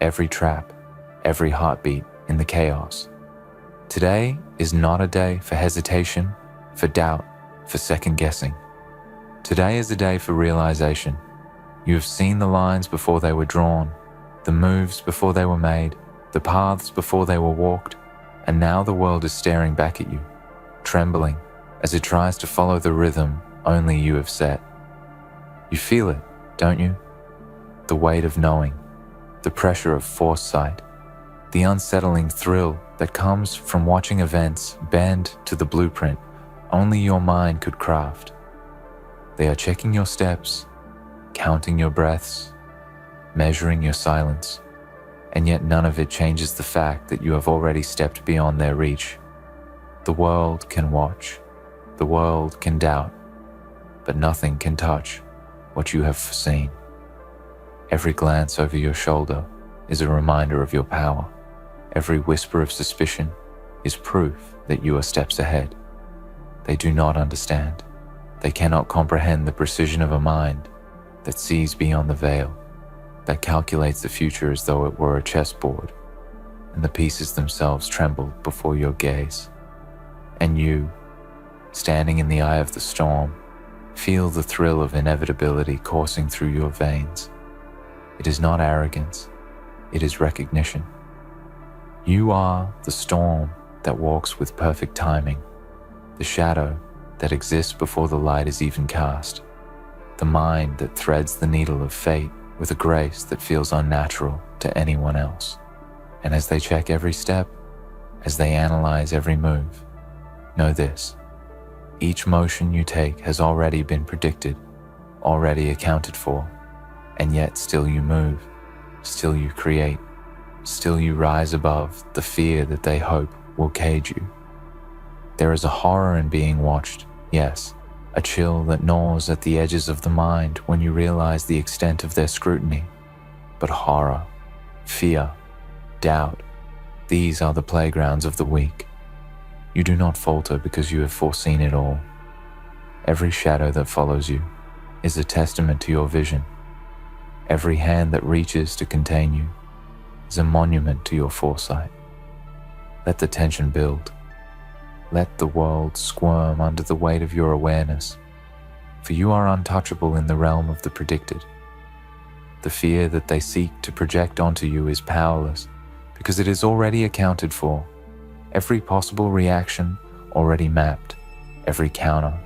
[SPEAKER 1] every trap, every heartbeat in the chaos. Today is not a day for hesitation, for doubt, for second guessing. Today is a day for realization. You have seen the lines before they were drawn, the moves before they were made, the paths before they were walked, and now the world is staring back at you, trembling as it tries to follow the rhythm only you have set. You feel it, don't you? The weight of knowing, the pressure of foresight, the unsettling thrill that comes from watching events bend to the blueprint only your mind could craft. They are checking your steps, counting your breaths, measuring your silence, and yet none of it changes the fact that you have already stepped beyond their reach. The world can watch, the world can doubt, but nothing can touch what you have foreseen. Every glance over your shoulder is a reminder of your power. Every whisper of suspicion is proof that you are steps ahead. They do not understand. They cannot comprehend the precision of a mind that sees beyond the veil, that calculates the future as though it were a chessboard, and the pieces themselves tremble before your gaze. And you, standing in the eye of the storm, feel the thrill of inevitability coursing through your veins. It is not arrogance, it is recognition. You are the storm that walks with perfect timing, the shadow that exists before the light is even cast, the mind that threads the needle of fate with a grace that feels unnatural to anyone else. And as they check every step, as they analyze every move, know this: each motion you take has already been predicted, already accounted for, and yet still you move, still you create, still you rise above the fear that they hope will cage you. There is a horror in being watched, yes, a chill that gnaws at the edges of the mind when you realize the extent of their scrutiny. But horror, fear, doubt, these are the playgrounds of the weak. You do not falter because you have foreseen it all. Every shadow that follows you is a testament to your vision. Every hand that reaches to contain you is a monument to your foresight. Let the tension build. Let the world squirm under the weight of your awareness. for you are untouchable in the realm of the predicted. The fear that they seek to project onto you is powerless because it is already accounted for, every possible reaction already mapped, every counter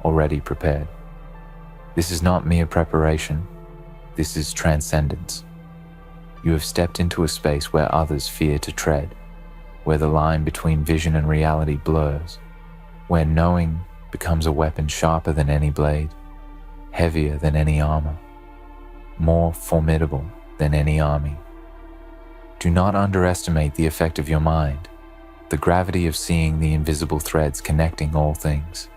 [SPEAKER 1] already prepared. This is not mere preparation, this is transcendence. You have stepped into a space where others fear to tread, where the line between vision and reality blurs, where knowing becomes a weapon sharper than any blade, heavier than any armor, more formidable than any army. Do not underestimate the effect of your mind, the gravity of seeing the invisible threads connecting all things.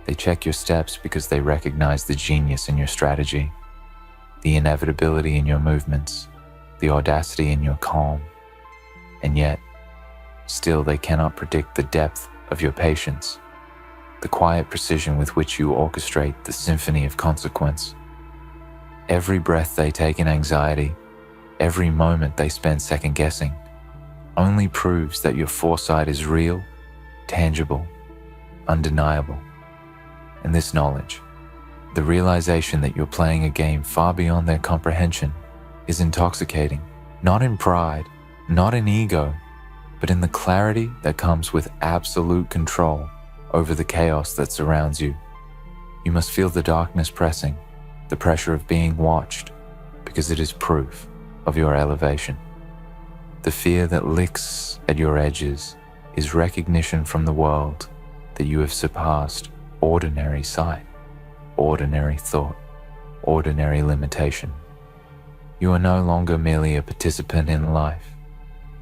[SPEAKER 1] They check your steps because they recognize the genius in your strategy, the inevitability in your movements, the audacity in your calm, and yet, still they cannot predict the depth of your patience, the quiet precision with which you orchestrate the symphony of consequence. Every breath they take in anxiety, every moment they spend second-guessing, only proves that your foresight is real, tangible, undeniable. And this knowledge, the realization that you're playing a game far beyond their comprehension, is intoxicating, not in pride, not in ego, but in the clarity that comes with absolute control over the chaos that surrounds you. You must feel the darkness pressing, the pressure of being watched, because it is proof of your elevation. The fear that licks at your edges is recognition from the world that you have surpassed ordinary sight, ordinary thought, ordinary limitation. You are no longer merely a participant in life.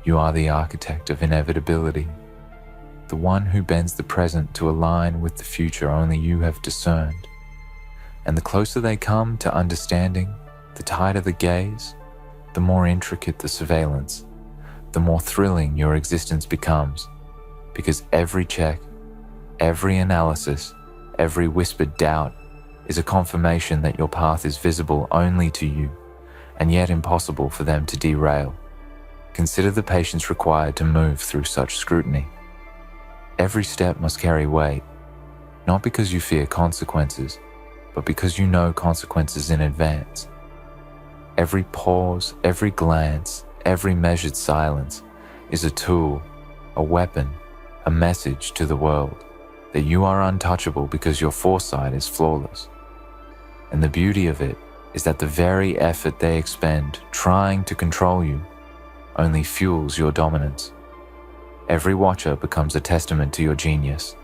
[SPEAKER 1] You are the architect of inevitability, the one who bends the present to align with the future only you have discerned. And the closer they come to understanding, the tighter the gaze, the more intricate the surveillance, the more thrilling your existence becomes, because every check, every analysis, every whispered doubt is a confirmation that your path is visible only to you, and yet impossible for them to derail. Consider the patience required to move through such scrutiny. Every step must carry weight, not because you fear consequences, but because you know consequences in advance. Every pause, every glance, every measured silence is a tool, a weapon, a message to the world that you are untouchable because your foresight is flawless. And the beauty of it is that the very effort they expend trying to control you only fuels your dominance. Every watcher becomes a testament to your genius.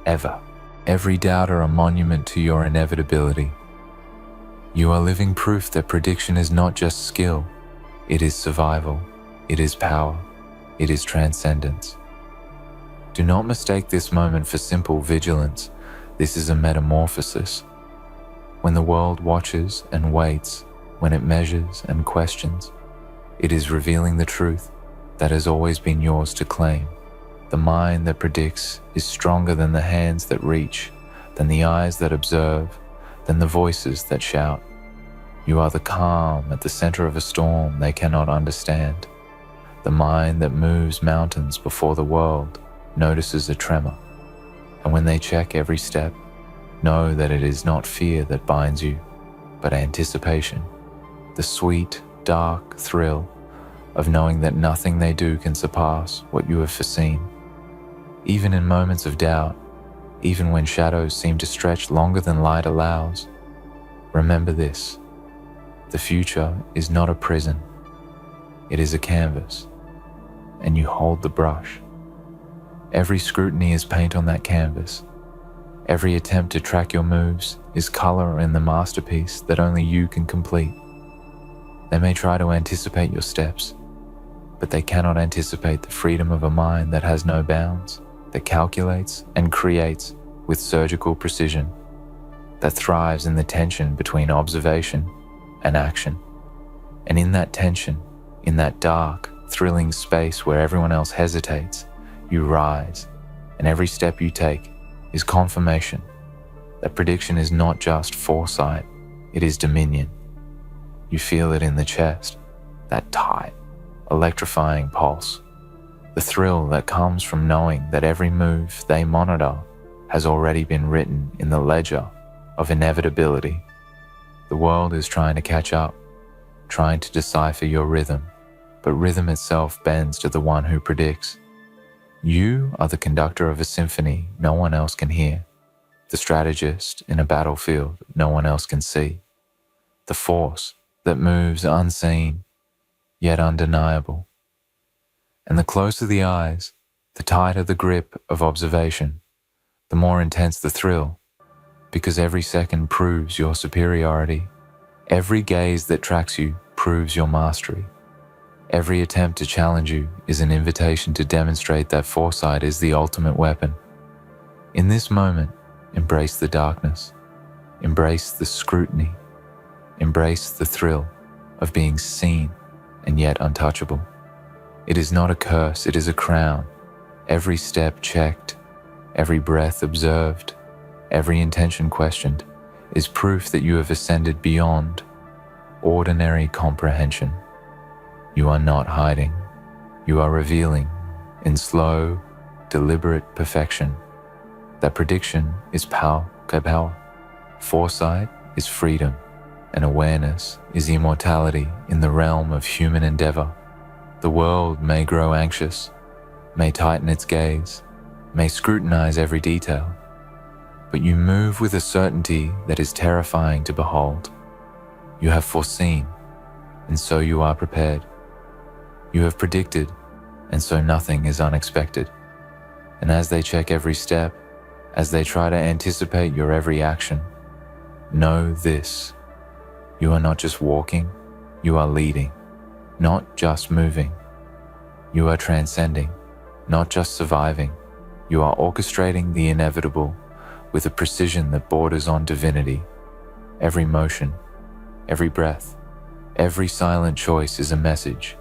[SPEAKER 1] Ever. Every doubter a monument to your inevitability. You are living proof that prediction is not just skill, it is survival, it is power, it is transcendence. Do not mistake this moment for simple vigilance. This is a metamorphosis. When the world watches and waits, when it measures and questions, it is revealing the truth that has always been yours to claim. The mind that predicts is stronger than the hands that reach, than the eyes that observe, than the voices that shout. You are the calm at the center of a storm they cannot understand. The mind that moves mountains before the world notices a tremor. And when they check every step, know that it is not fear that binds you, but anticipation, the sweet, dark thrill of knowing that nothing they do can surpass what you have foreseen. Even in moments of doubt, even when shadows seem to stretch longer than light allows, remember this: the future is not a prison, it is a canvas, and you hold the brush. Every scrutiny is paint on that canvas. Every attempt to track your moves is color in the masterpiece that only you can complete. They may try to anticipate your steps, but they cannot anticipate the freedom of a mind that has no bounds, that calculates and creates with surgical precision, that thrives in the tension between observation and action. And in that tension, in that dark, thrilling space where everyone else hesitates, you rise, and every step you take is confirmation that prediction is not just foresight, it is dominion. You feel it in the chest, that tight, electrifying pulse, the thrill that comes from knowing that every move they monitor has already been written in the ledger of inevitability. The world is trying to catch up, trying to decipher your rhythm, but rhythm itself bends to the one who predicts. You are the conductor of a symphony no one else can hear, the strategist in a battlefield no one else can see, the force that moves unseen, yet undeniable. And the closer the eyes, the tighter the grip of observation, the more intense the thrill, because every second proves your superiority. Every gaze that tracks you proves your mastery. Every attempt to challenge you is an invitation to demonstrate that foresight is the ultimate weapon. In this moment, embrace the darkness, embrace the scrutiny, embrace the thrill of being seen and yet untouchable. It is not a curse, it is a crown. Every step checked, every breath observed, every intention questioned is proof that you have ascended beyond ordinary comprehension. You are not hiding. You are revealing in slow, deliberate perfection that prediction is power. Foresight is freedom, and awareness is immortality in the realm of human endeavor. The world may grow anxious, may tighten its gaze, may scrutinize every detail, but you move with a certainty that is terrifying to behold. You have foreseen, and so you are prepared. You have predicted, and so nothing is unexpected. And as they check every step, as they try to anticipate your every action, know this: you are not just walking, you are leading, not just moving. You are transcending, not just surviving. You are orchestrating the inevitable with a precision that borders on divinity. Every motion, every breath, every silent choice is a message.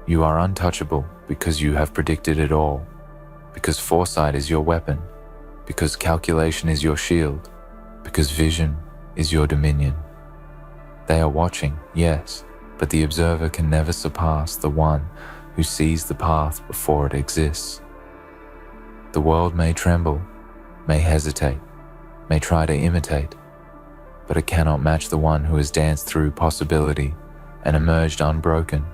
[SPEAKER 1] You are untouchable because you have predicted it all, because foresight is your weapon, because calculation is your shield, because vision is your dominion. They are watching, yes, but the observer can never surpass the one who sees the path before it exists. The world may tremble, may hesitate, may try to imitate, but it cannot match the one who has danced through possibility and emerged unbroken,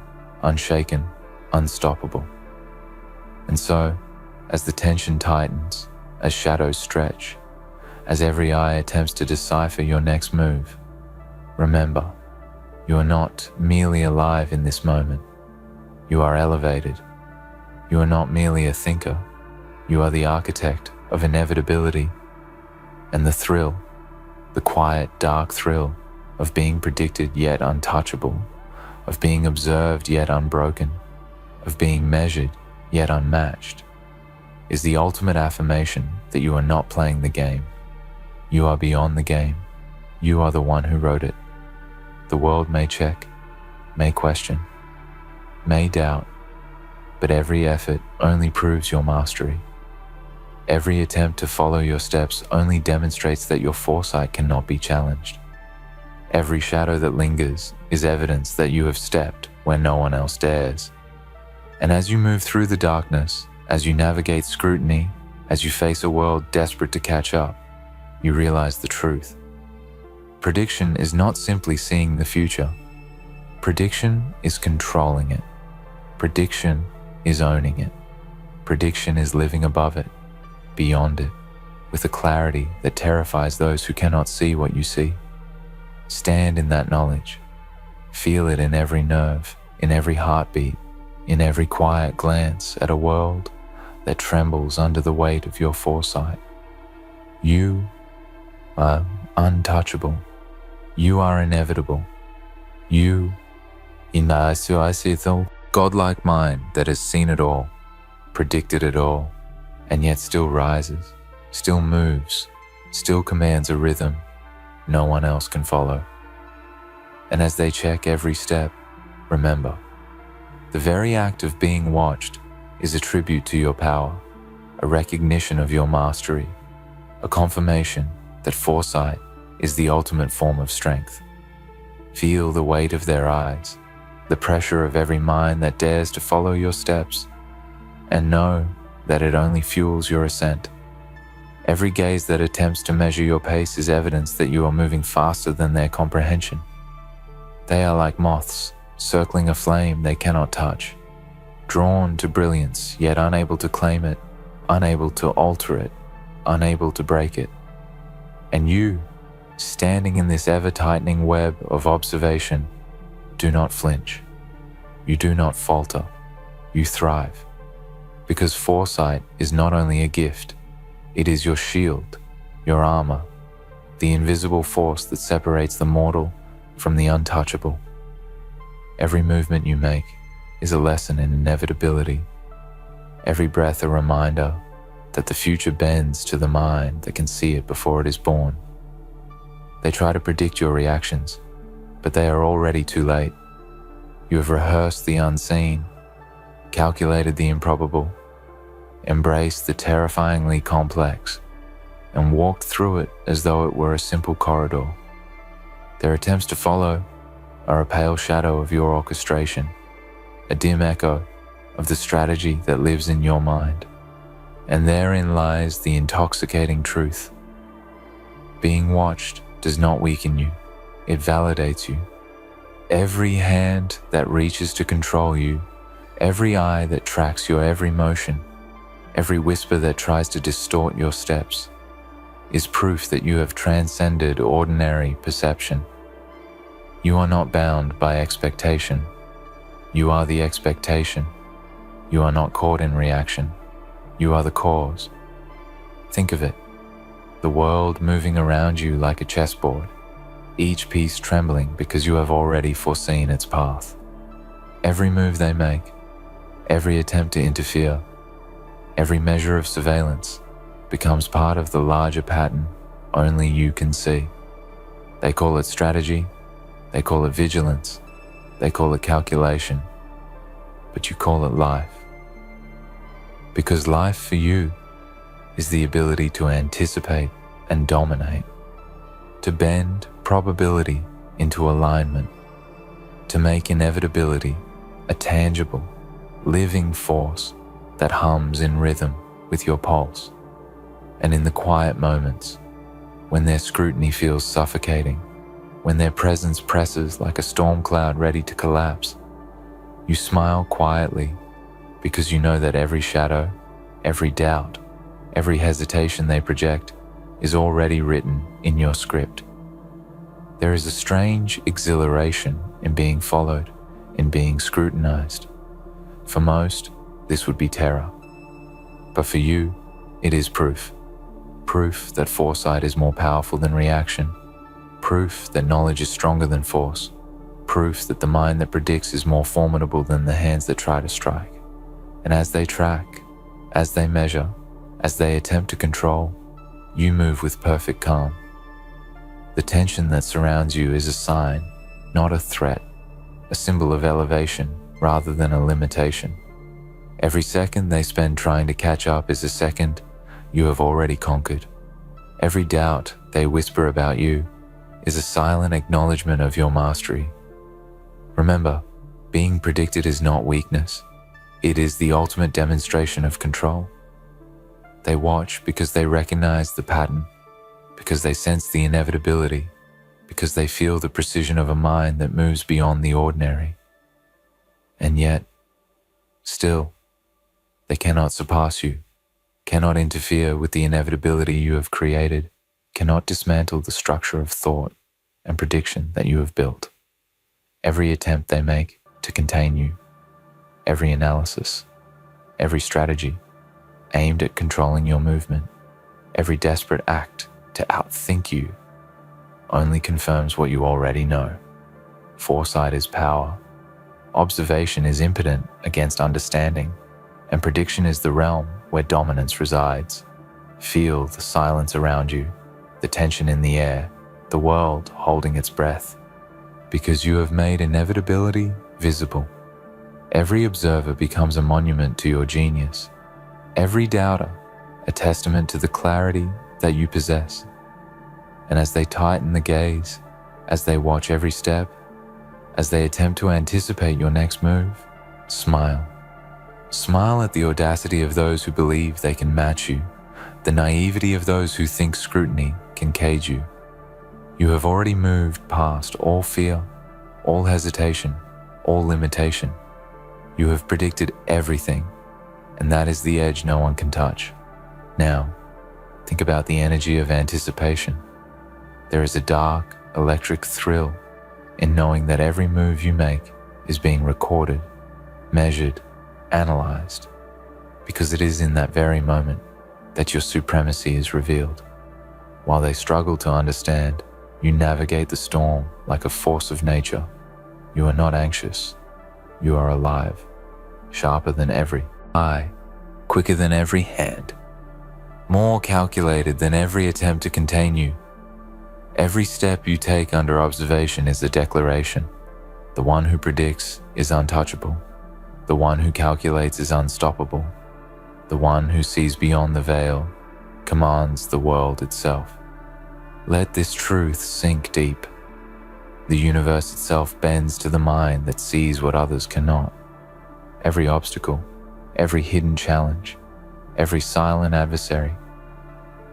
[SPEAKER 1] unshaken, unstoppable. And so, as the tension tightens, as shadows stretch, as every eye attempts to decipher your next move, remember, you are not merely alive in this moment. You are elevated. You are not merely a thinker. You are the architect of inevitability. And the thrill, the quiet, dark thrill of being predicted yet untouchable, of being observed yet unbroken, of being measured yet unmatched, is the ultimate affirmation that you are not playing the game. You are beyond the game. You are the one who wrote it. The world may check, may question, may doubt, but every effort only proves your mastery. Every attempt to follow your steps only demonstrates that your foresight cannot be challenged. Every shadow that lingers is evidence that you have stepped where no one else dares. And as you move through the darkness, as you navigate scrutiny, as you face a world desperate to catch up, you realize the truth. Prediction is not simply seeing the future. Prediction is controlling it. Prediction is owning it. Prediction is living above it, beyond it, with a clarity that terrifies those who cannot see what you see. Stand in that knowledge. Feel it in every nerve, in every heartbeat, in every quiet glance at a world that trembles under the weight of your foresight. You are untouchable. You are inevitable. You, in the godlike mind that has seen it all, predicted it all, and yet still rises, still moves, still commands a rhythm no one else can follow. And as they check every step, remember, the very act of being watched is a tribute to your power, a recognition of your mastery, a confirmation that foresight is the ultimate form of strength. Feel the weight of their eyes, the pressure of every mind that dares to follow your steps, and know that it only fuels your ascent. Every gaze that attempts to measure your pace is evidence that you are moving faster than their comprehension. They are like moths, circling a flame they cannot touch, drawn to brilliance, yet unable to claim it, unable to alter it, unable to break it. And you, standing in this ever-tightening web of observation, do not flinch. You do not falter. You thrive. Because foresight is not only a gift, it is your shield, your armor, the invisible force that separates the mortal from the untouchable. Every movement you make is a lesson in inevitability. Every breath a reminder that the future bends to the mind that can see it before it is born. They try to predict your reactions, but they are already too late. You have rehearsed the unseen, calculated the improbable, embraced the terrifyingly complex, and walked through it as though it were a simple corridor. Their attempts to follow are a pale shadow of your orchestration, a dim echo of the strategy that lives in your mind. And therein lies the intoxicating truth. Being watched does not weaken you, it validates you. Every hand that reaches to control you, every eye that tracks your every motion, every whisper that tries to distort your steps, is proof that you have transcended ordinary perception. You are not bound by expectation. You are the expectation. You are not caught in reaction. You are the cause. Think of it, the world moving around you like a chessboard, each piece trembling because you have already foreseen its path. Every move they make, every attempt to interfere, every measure of surveillance becomes part of the larger pattern only you can see. They call it strategy, they call it vigilance, they call it calculation, but you call it life. Because life for you is the ability to anticipate and dominate, to bend probability into alignment, to make inevitability a tangible, living force that hums in rhythm with your pulse. And in the quiet moments, when their scrutiny feels suffocating, when their presence presses like a storm cloud ready to collapse, you smile quietly because you know that every shadow, every doubt, every hesitation they project is already written in your script. There is a strange exhilaration in being followed, in being scrutinized. For most, this would be terror. But for you, it is proof. Proof that foresight is more powerful than reaction. Proof that knowledge is stronger than force. Proof that the mind that predicts is more formidable than the hands that try to strike. And as they track, as they measure, as they attempt to control, you move with perfect calm. The tension that surrounds you is a sign, not a threat, a symbol of elevation rather than a limitation. Every second they spend trying to catch up is a second you have already conquered. Every doubt they whisper about you is a silent acknowledgement of your mastery. Remember, being predicted is not weakness. It is the ultimate demonstration of control. They watch because they recognize the pattern, because they sense the inevitability, because they feel the precision of a mind that moves beyond the ordinary. And yet, still, they cannot surpass you, cannot interfere with the inevitability you have created, cannot dismantle the structure of thought and prediction that you have built. Every attempt they make to contain you, every analysis, every strategy aimed at controlling your movement, every desperate act to outthink you only confirms what you already know. Foresight is power. Observation is impotent against understanding, and prediction is the realm where dominance resides. Feel the silence around you, the tension in the air, the world holding its breath, because you have made inevitability visible. Every observer becomes a monument to your genius. Every doubter, a testament to the clarity that you possess. And as they tighten the gaze, as they watch every step, as they attempt to anticipate your next move, smile. Smile at the audacity of those who believe they can match you, The naivety of those who think scrutiny can cage you. You have already moved past all fear, all hesitation, all limitation. You have predicted everything, and that is the edge no one can touch. Now, think about the energy of anticipation. There is a dark, electric thrill in knowing that every move you make is being recorded, measured, analyzed, because it is in that very moment that your supremacy is revealed. While they struggle to understand, you navigate the storm like a force of nature. You are not anxious. You are alive, sharper than every eye, quicker than every hand, more calculated than every attempt to contain you. Every step you take under observation is a declaration. The one who predicts is untouchable. The one who calculates is unstoppable. The one who sees beyond the veil commands the world itself. Let this truth sink deep. The universe itself bends to the mind that sees what others cannot. Every obstacle, every hidden challenge, every silent adversary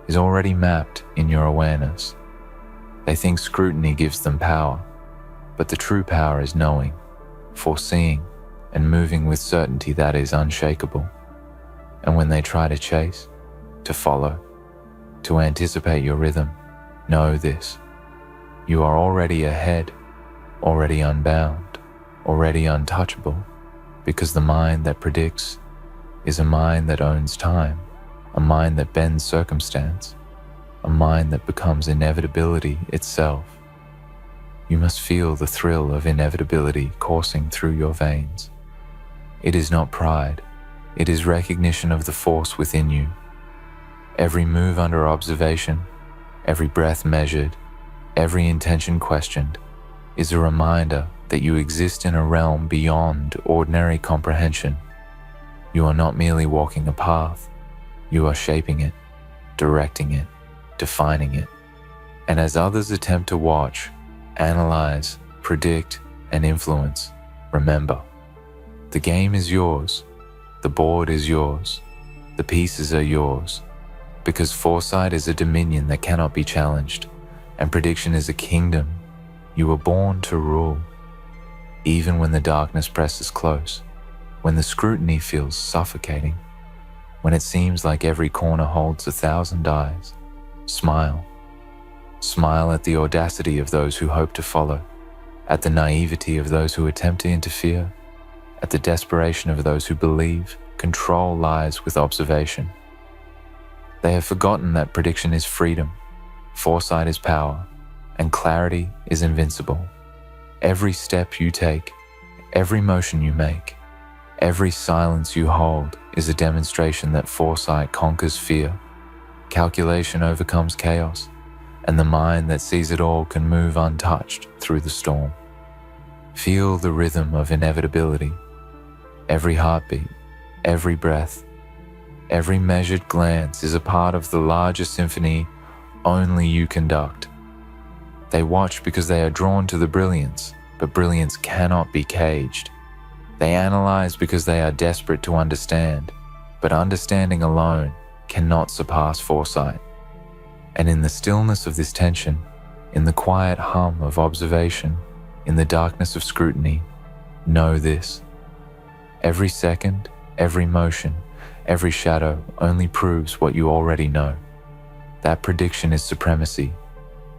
[SPEAKER 1] is already mapped in your awareness. They think scrutiny gives them power, but the true power is knowing, foreseeing, and moving with certainty that is unshakable. And when they try to chase, to follow, to anticipate your rhythm, know this: you are already ahead, already unbound, already untouchable, because the mind that predicts is a mind that owns time, a mind that bends circumstance, a mind that becomes inevitability itself. You must feel the thrill of inevitability coursing through your veins. It is not pride, it is recognition of the force within you. Every move under observation, every breath measured, every intention questioned, is a reminder that you exist in a realm beyond ordinary comprehension. You are not merely walking a path, you are shaping it, directing it, defining it. And as others attempt to watch, analyze, predict, and influence, remember, the game is yours, the board is yours, the pieces are yours, because foresight is a dominion that cannot be challenged, and prediction is a kingdom. You were born to rule. Even when the darkness presses close, when the scrutiny feels suffocating, when it seems like every corner holds 1,000 eyes, smile. Smile at the audacity of those who hope to follow, at the naivety of those who attempt to interfere, at the desperation of those who believe control lies with observation. They have forgotten that prediction is freedom, foresight is power, and clarity is invincible. Every step you take, every motion you make, every silence you hold is a demonstration that foresight conquers fear, calculation overcomes chaos, and the mind that sees it all can move untouched through the storm. Feel the rhythm of inevitability. Every heartbeat, every breath, every measured glance is a part of the larger symphony only you conduct. They watch because they are drawn to the brilliance, but brilliance cannot be caged. They analyze because they are desperate to understand, but understanding alone cannot surpass foresight. And in the stillness of this tension, in the quiet hum of observation, in the darkness of scrutiny, know this: every second, every motion, every shadow only proves what you already know. That prediction is supremacy,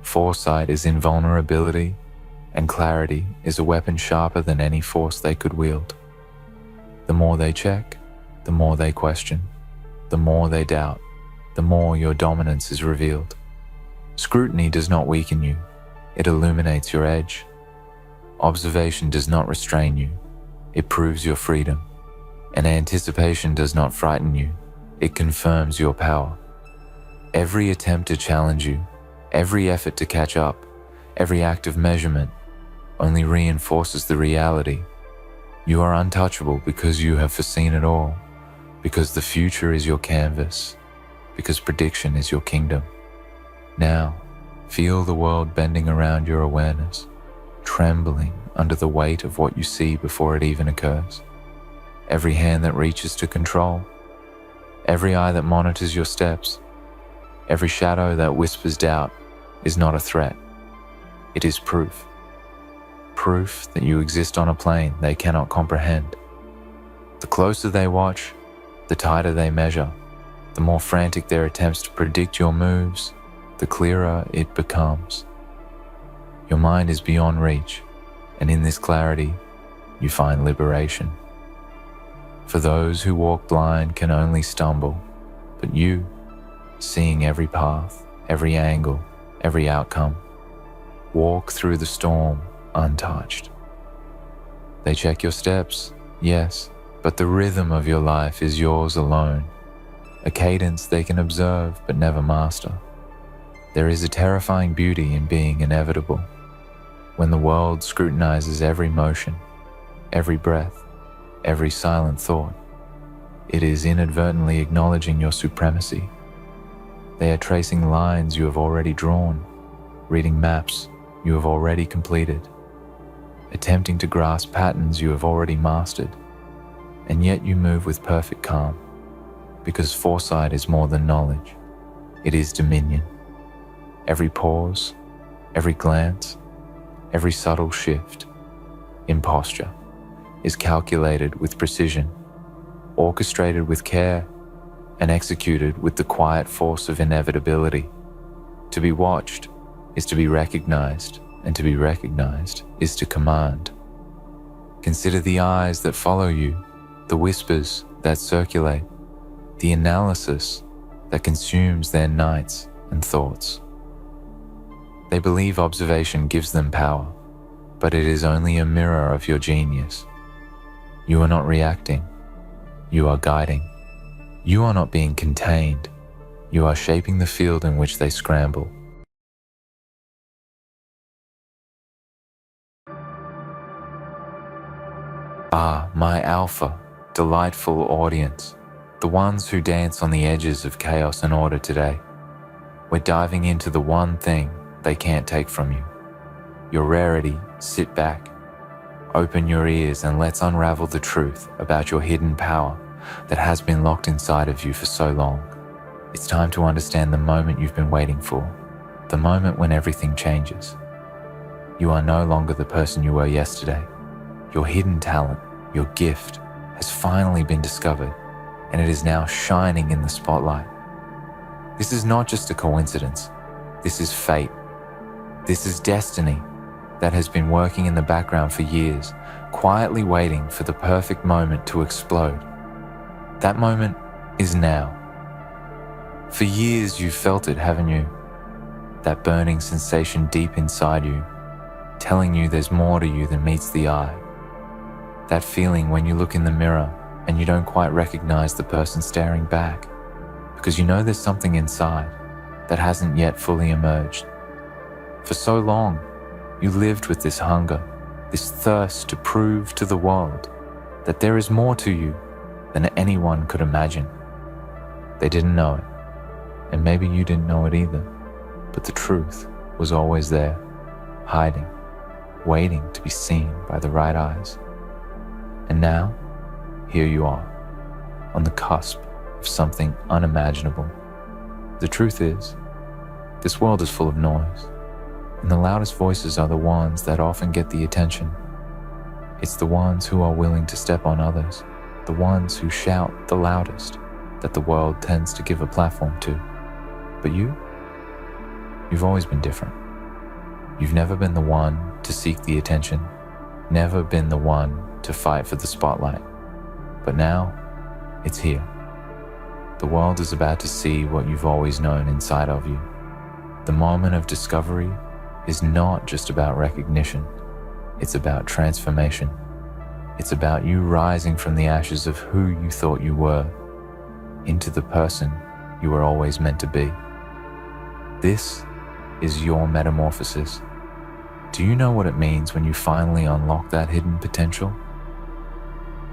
[SPEAKER 1] foresight is invulnerability, and clarity is a weapon sharper than any force they could wield. The more they check, the more they question, the more they doubt, the more your dominance is revealed. Scrutiny does not weaken you, it illuminates your edge. Observation does not restrain you, it proves your freedom. And anticipation does not frighten you, it confirms your power. Every attempt to challenge you, every effort to catch up, every act of measurement only reinforces the reality. You are untouchable because you have foreseen it all, because the future is your canvas, because prediction is your kingdom. Now, feel the world bending around your awareness, trembling under the weight of what you see before it even occurs. Every hand that reaches to control, every eye that monitors your steps, Every shadow that whispers doubt is not a threat. It is proof. Proof that you exist on a plane they cannot comprehend. The closer they watch, the tighter they measure. The more frantic their attempts to predict your moves, the clearer it becomes. Your mind is beyond reach, and in this clarity, you find liberation. For those who walk blind can only stumble, but you, seeing every path, every angle, every outcome, walk through the storm untouched. They check your steps, yes, but the rhythm of your life is yours alone, a cadence they can observe but never master. There is a terrifying beauty in being inevitable. When the world scrutinizes every motion, every breath, every silent thought, it is inadvertently acknowledging your supremacy. They are tracing lines you have already drawn, reading maps you have already completed, attempting to grasp patterns you have already mastered, and yet you move with perfect calm, because foresight is more than knowledge, it is dominion. Every pause, every glance, every subtle shift in posture is calculated with precision, orchestrated with care, and executed with the quiet force of inevitability. To be watched is to be recognized, and to be recognized is to command. Consider the eyes that follow you, the whispers that circulate, the analysis that consumes their nights and thoughts. They believe observation gives them power, but it is only a mirror of your genius. You are not reacting, you are guiding. You are not being contained, you are shaping the field in which they scramble. Ah, my alpha, delightful audience, the ones who dance on the edges of chaos and order today. We're diving into the one thing they can't take from you. Your rarity, sit back, open your ears, and let's unravel the truth about your hidden power that has been locked inside of you for so long. It's time to understand the moment you've been waiting for, the moment when everything changes. You are no longer the person you were yesterday. Your hidden talent, your gift, has finally been discovered, and it is now shining in the spotlight. This is not just a coincidence. This is fate. This is destiny that has been working in the background for years, quietly waiting for the perfect moment to explode. That moment is now. For years you've felt it, haven't you? That burning sensation deep inside you, telling you there's more to you than meets the eye. That feeling when you look in the mirror and you don't quite recognize the person staring back, because you know there's something inside that hasn't yet fully emerged. For so long, you lived with this hunger, this thirst to prove to the world that there is more to you than anyone could imagine. They didn't know it, and maybe you didn't know it either, but the truth was always there, hiding, waiting to be seen by the right eyes. And now, here you are, on the cusp of something unimaginable. The truth is, this world is full of noise, and the loudest voices are the ones that often get the attention. It's the ones who are willing to step on others, the ones who shout the loudest, that the world tends to give a platform to. But you've always been different. You've never been the one to seek the attention, never been the one to fight for the spotlight. But now, it's here. The world is about to see what you've always known inside of you. The moment of discovery is not just about recognition. It's about transformation. It's about you rising from the ashes of who you thought you were into the person you were always meant to be. This is your metamorphosis. Do you know what it means when you finally unlock that hidden potential?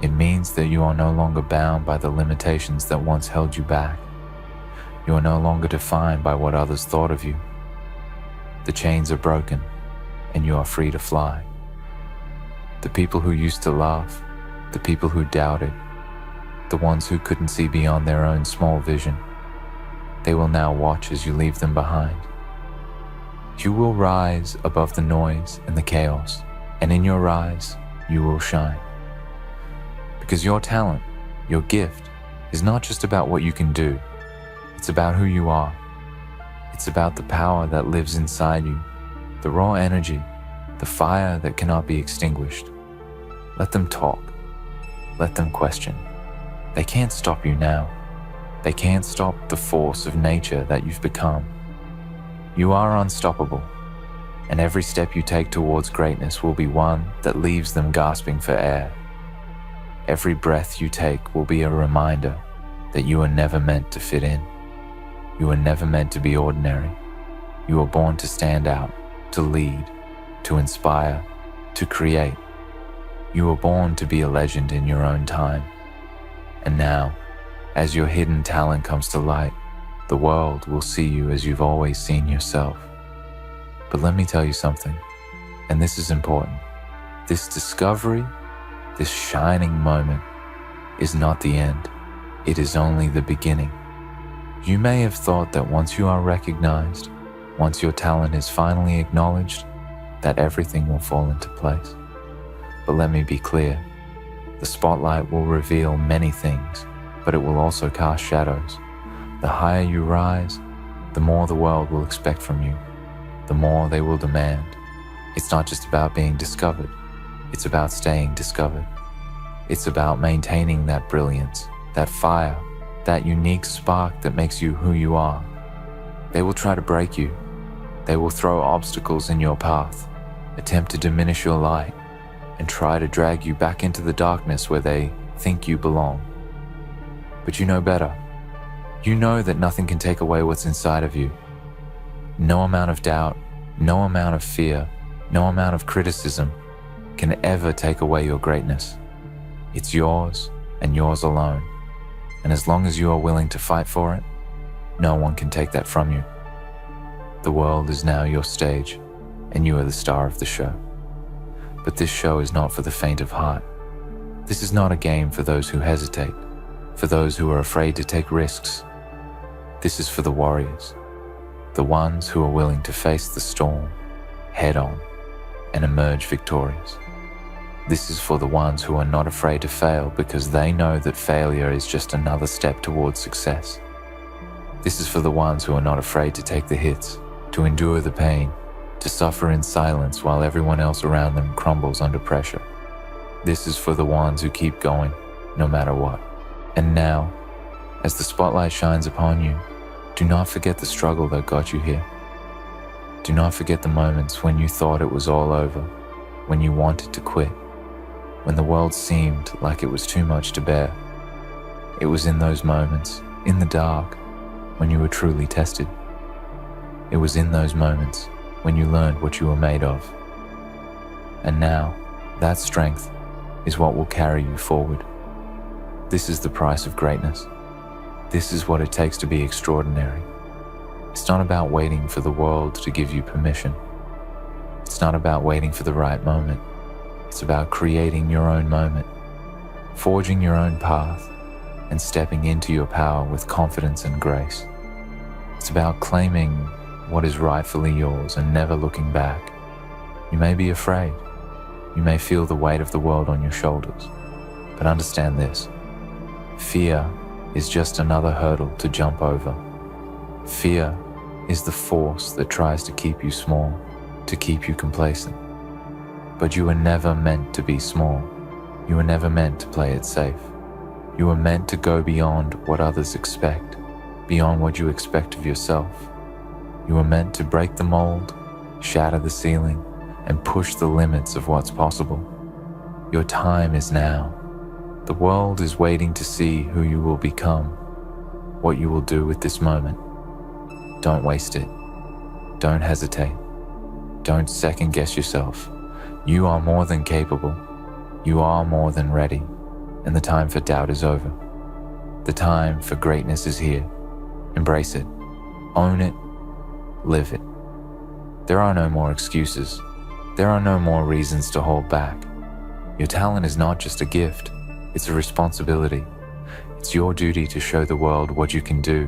[SPEAKER 1] It means that you are no longer bound by the limitations that once held you back. You are no longer defined by what others thought of you. The chains are broken, and you are free to fly. The people who used to laugh, the people who doubted, the ones who couldn't see beyond their own small vision, They will now watch as you leave them behind. You will rise above the noise and the chaos, and in your rise, you will shine. Because your talent, your gift, is not just about what you can do. It's about who you are. It's about the power that lives inside you, the raw energy, the fire that cannot be extinguished. Let them talk. Let them question. They can't stop you now. They can't stop the force of nature that you've become. You are unstoppable, and every step you take towards greatness will be one that leaves them gasping for air. Every breath you take will be a reminder that you are never meant to fit in. You are never meant to be ordinary. You are born to stand out, to lead, to inspire, to create. You were born to be a legend in your own time. And now, as your hidden talent comes to light, the world will see you as you've always seen yourself. But let me tell you something, and this is important. This discovery, this shining moment, is not the end. It is only the beginning. You may have thought that once you are recognized, once your talent is finally acknowledged, that everything will fall into place. But let me be clear. The spotlight will reveal many things, but it will also cast shadows. The higher you rise, the more the world will expect from you, the more they will demand. It's not just about being discovered, it's about staying discovered. It's about maintaining that brilliance, that fire, that unique spark that makes you who you are. They will try to break you. They will throw obstacles in your path, attempt to diminish your light, and try to drag you back into the darkness where they think you belong. But you know better. You know that nothing can take away what's inside of you. No amount of doubt, no amount of fear, no amount of criticism can ever take away your greatness. It's yours and yours alone. And as long as you are willing to fight for it, no one can take that from you. The world is now your stage, and you are the star of the show. But this show is not for the faint of heart. This is not a game for those who hesitate, for those who are afraid to take risks. This is for the warriors, the ones who are willing to face the storm head on and emerge victorious. This is for the ones who are not afraid to fail because they know that failure is just another step towards success. This is for the ones who are not afraid to take the hits, to endure the pain, to suffer in silence while everyone else around them crumbles under pressure. This is for the ones who keep going, no matter what. And now, as the spotlight shines upon you, do not forget the struggle that got you here. Do not forget the moments when you thought it was all over, when you wanted to quit, when the world seemed like it was too much to bear. It was in those moments, in the dark, when you were truly tested. It was in those moments when you learned what you were made of. And now, that strength is what will carry you forward. This is the price of greatness. This is what it takes to be extraordinary. It's not about waiting for the world to give you permission. It's not about waiting for the right moment. It's about creating your own moment, forging your own path, and stepping into your power with confidence and grace. It's about claiming what is rightfully yours and never looking back. You may be afraid. You may feel the weight of the world on your shoulders. But understand this. Fear is just another hurdle to jump over. Fear is the force that tries to keep you small, to keep you complacent. But you were never meant to be small. You were never meant to play it safe. You were meant to go beyond what others expect, beyond what you expect of yourself. You were meant to break the mold, shatter the ceiling, and push the limits of what's possible. Your time is now. The world is waiting to see who you will become, what you will do with this moment. Don't waste it. Don't hesitate. Don't second guess yourself. You are more than capable. You are more than ready. And the time for doubt is over. The time for greatness is here. Embrace it. Own it. Live it. There are no more excuses. There are no more reasons to hold back. Your talent is not just a gift. It's a responsibility. It's your duty to show the world what you can do,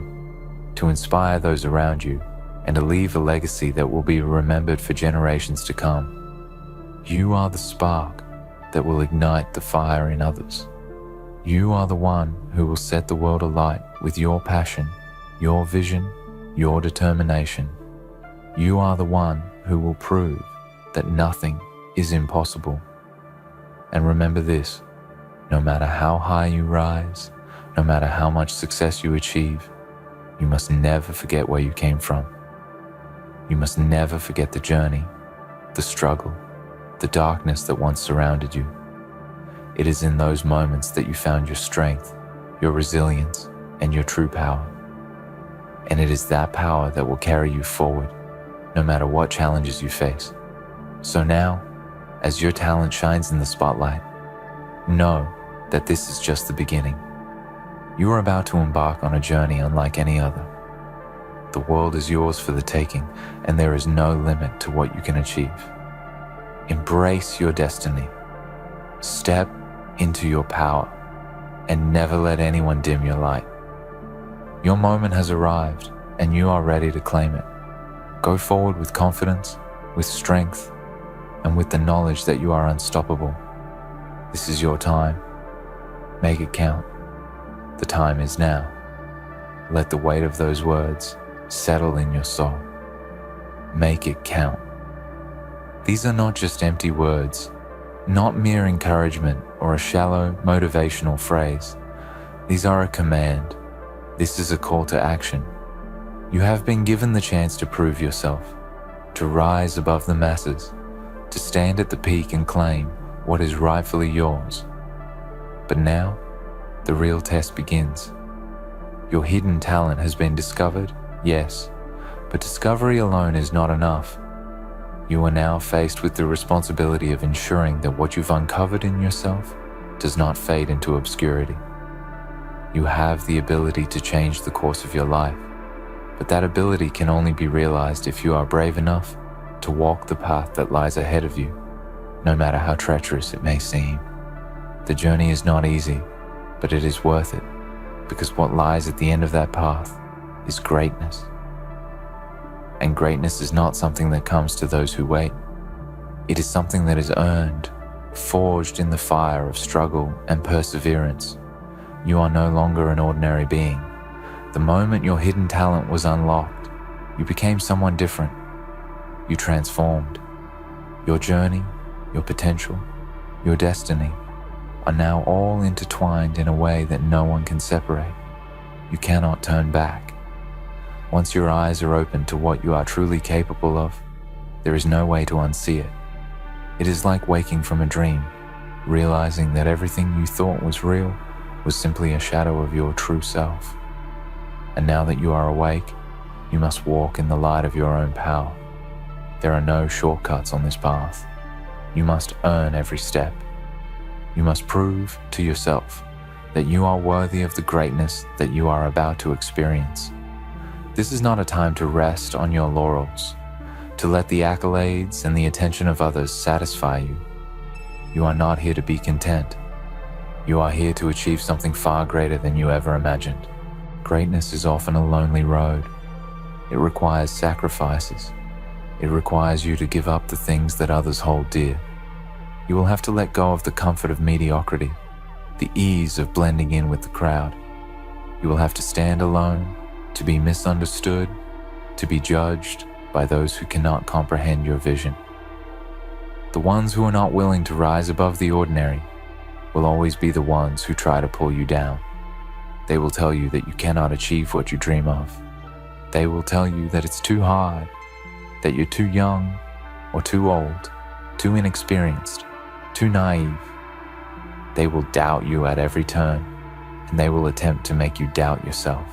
[SPEAKER 1] to inspire those around you, and to leave a legacy that will be remembered for generations to come. You are the spark that will ignite the fire in others. You are the one who will set the world alight with your passion, your vision, your determination. You are the one who will prove that nothing is impossible. And remember this, no matter how high you rise, no matter how much success you achieve, you must never forget where you came from. You must never forget the journey, the struggle, the darkness that once surrounded you. It is in those moments that you found your strength, your resilience, and your true power. And it is that power that will carry you forward, no matter what challenges you face. So now, as your talent shines in the spotlight, know that this is just the beginning. You are about to embark on a journey unlike any other. The world is yours for the taking, and there is no limit to what you can achieve. Embrace your destiny. Step into your power, and never let anyone dim your light. Your moment has arrived, and you are ready to claim it. Go forward with confidence, with strength, and with the knowledge that you are unstoppable. This is your time. Make it count. The time is now. Let the weight of those words settle in your soul. Make it count. These are not just empty words, not mere encouragement or a shallow motivational phrase. These are a command. This is a call to action. You have been given the chance to prove yourself, to rise above the masses, to stand at the peak and claim what is rightfully yours. But now, the real test begins. Your hidden talent has been discovered, yes, but discovery alone is not enough. You are now faced with the responsibility of ensuring that what you've uncovered in yourself does not fade into obscurity. You have the ability to change the course of your life, but that ability can only be realized if you are brave enough to walk the path that lies ahead of you, no matter how treacherous it may seem. The journey is not easy, but it is worth it, because what lies at the end of that path is greatness. And greatness is not something that comes to those who wait. It is something that is earned, forged in the fire of struggle and perseverance. You are no longer an ordinary being. The moment your hidden talent was unlocked, you became someone different. You transformed. Your journey, your potential, your destiny are now all intertwined in a way that no one can separate. You cannot turn back. Once your eyes are open to what you are truly capable of, there is no way to unsee it. It is like waking from a dream, realizing that everything you thought was real was simply a shadow of your true self. And now that you are awake, you must walk in the light of your own power. There are no shortcuts on this path. You must earn every step. You must prove to yourself that you are worthy of the greatness that you are about to experience. This is not a time to rest on your laurels, to let the accolades and the attention of others satisfy you. You are not here to be content. You are here to achieve something far greater than you ever imagined. Greatness is often a lonely road. It requires sacrifices. It requires you to give up the things that others hold dear. You will have to let go of the comfort of mediocrity, the ease of blending in with the crowd. You will have to stand alone, to be misunderstood, to be judged by those who cannot comprehend your vision. The ones who are not willing to rise above the ordinary will always be the ones who try to pull you down. They will tell you that you cannot achieve what you dream of. They will tell you that it's too hard, that you're too young or too old, too inexperienced, too naive. They will doubt you at every turn, and they will attempt to make you doubt yourself.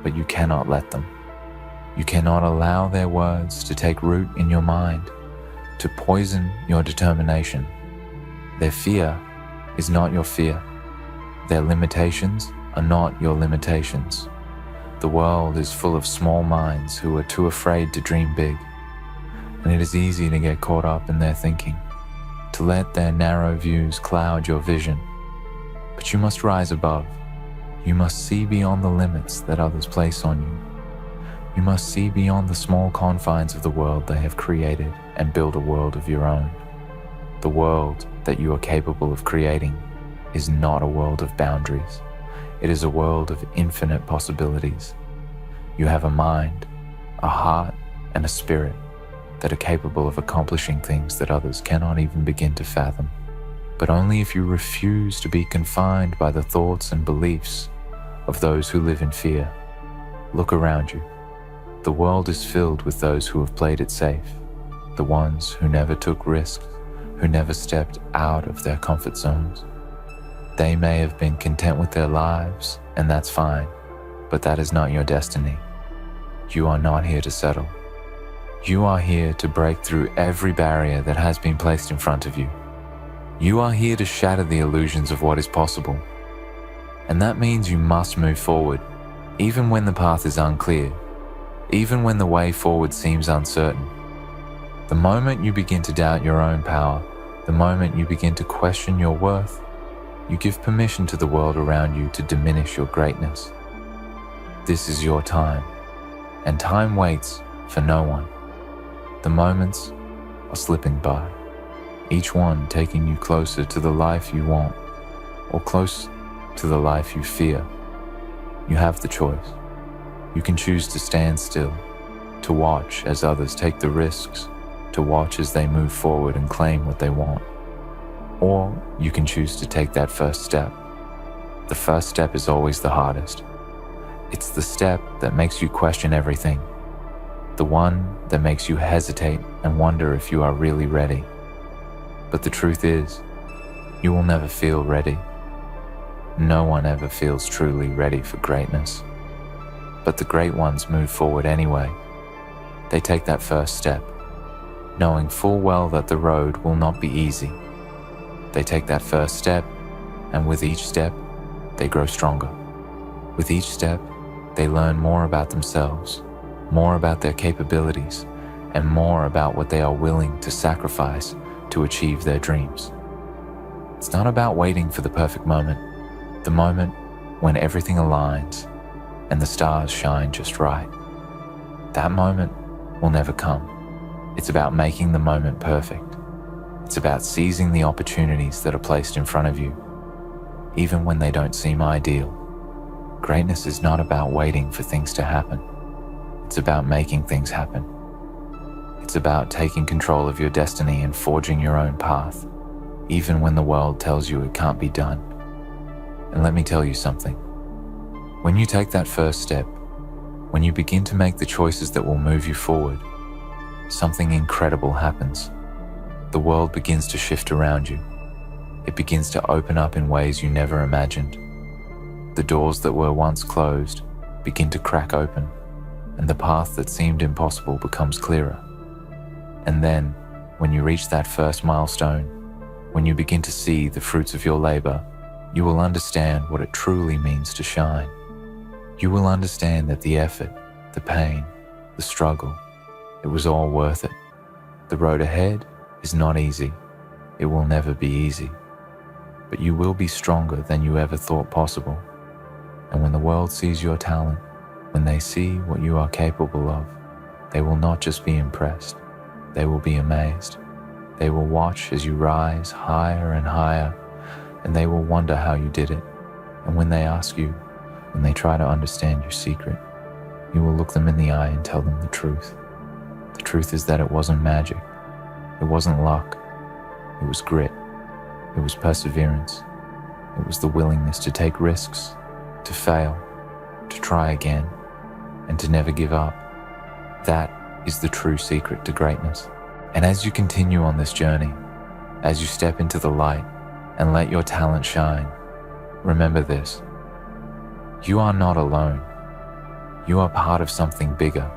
[SPEAKER 1] But you cannot let them. You cannot allow their words to take root in your mind, to poison your determination. Their fear is not your fear. Their limitations are not your limitations. The world is full of small minds who are too afraid to dream big, and it is easy to get caught up in their thinking, to let their narrow views cloud your vision. But you must rise above. You must see beyond the limits that others place on you. You must see beyond the small confines of the world they have created and build a world of your own. The world that you are capable of creating is not a world of boundaries. It is a world of infinite possibilities. You have a mind, a heart, and a spirit that are capable of accomplishing things that others cannot even begin to fathom. But only if you refuse to be confined by the thoughts and beliefs of those who live in fear. Look around you. The world is filled with those who have played it safe, the ones who never took risks, who never stepped out of their comfort zones. They may have been content with their lives, and that's fine, but that is not your destiny. You are not here to settle. You are here to break through every barrier that has been placed in front of you. You are here to shatter the illusions of what is possible. And that means you must move forward, even when the path is unclear, even when the way forward seems uncertain. The moment you begin to doubt your own power, the moment you begin to question your worth, you give permission to the world around you to diminish your greatness. This is your time, and time waits for no one. The moments are slipping by, each one taking you closer to the life you want, or close to the life you fear. You have the choice. You can choose to stand still, to watch as others take the risks, to watch as they move forward and claim what they want. Or you can choose to take that first step. The first step is always the hardest. It's the step that makes you question everything, the one that makes you hesitate and wonder if you are really ready. But the truth is, you will never feel ready. No one ever feels truly ready for greatness. But the great ones move forward anyway. They take that first step, knowing full well that the road will not be easy. They take that first step, and with each step, they grow stronger. With each step, they learn more about themselves, more about their capabilities, and more about what they are willing to sacrifice to achieve their dreams. It's not about waiting for the perfect moment, the moment when everything aligns and the stars shine just right. That moment will never come. It's about making the moment perfect. It's about seizing the opportunities that are placed in front of you, even when they don't seem ideal. Greatness is not about waiting for things to happen. It's about making things happen. It's about taking control of your destiny and forging your own path, even when the world tells you it can't be done. And let me tell you something. When you take that first step, when you begin to make the choices that will move you forward, something incredible happens. The world begins to shift around you. It begins to open up in ways you never imagined. The doors that were once closed begin to crack open, and the path that seemed impossible becomes clearer. And then, when you reach that first milestone, when you begin to see the fruits of your labor, you will understand what it truly means to shine. You will understand that the effort, the pain, the struggle, it was all worth it. The road ahead is not easy. It will never be easy. But you will be stronger than you ever thought possible. And when the world sees your talent, when they see what you are capable of, they will not just be impressed, they will be amazed. They will watch as you rise higher and higher, and they will wonder how you did it. And when they ask you, when they try to understand your secret, you will look them in the eye and tell them the truth. The truth is that it wasn't magic. It wasn't luck. It was grit. It was perseverance. It was the willingness to take risks, to fail, to try again, and to never give up. That is the true secret to greatness. And as you continue on this journey, as you step into the light and let your talent shine, remember this. You are not alone. You are part of something bigger.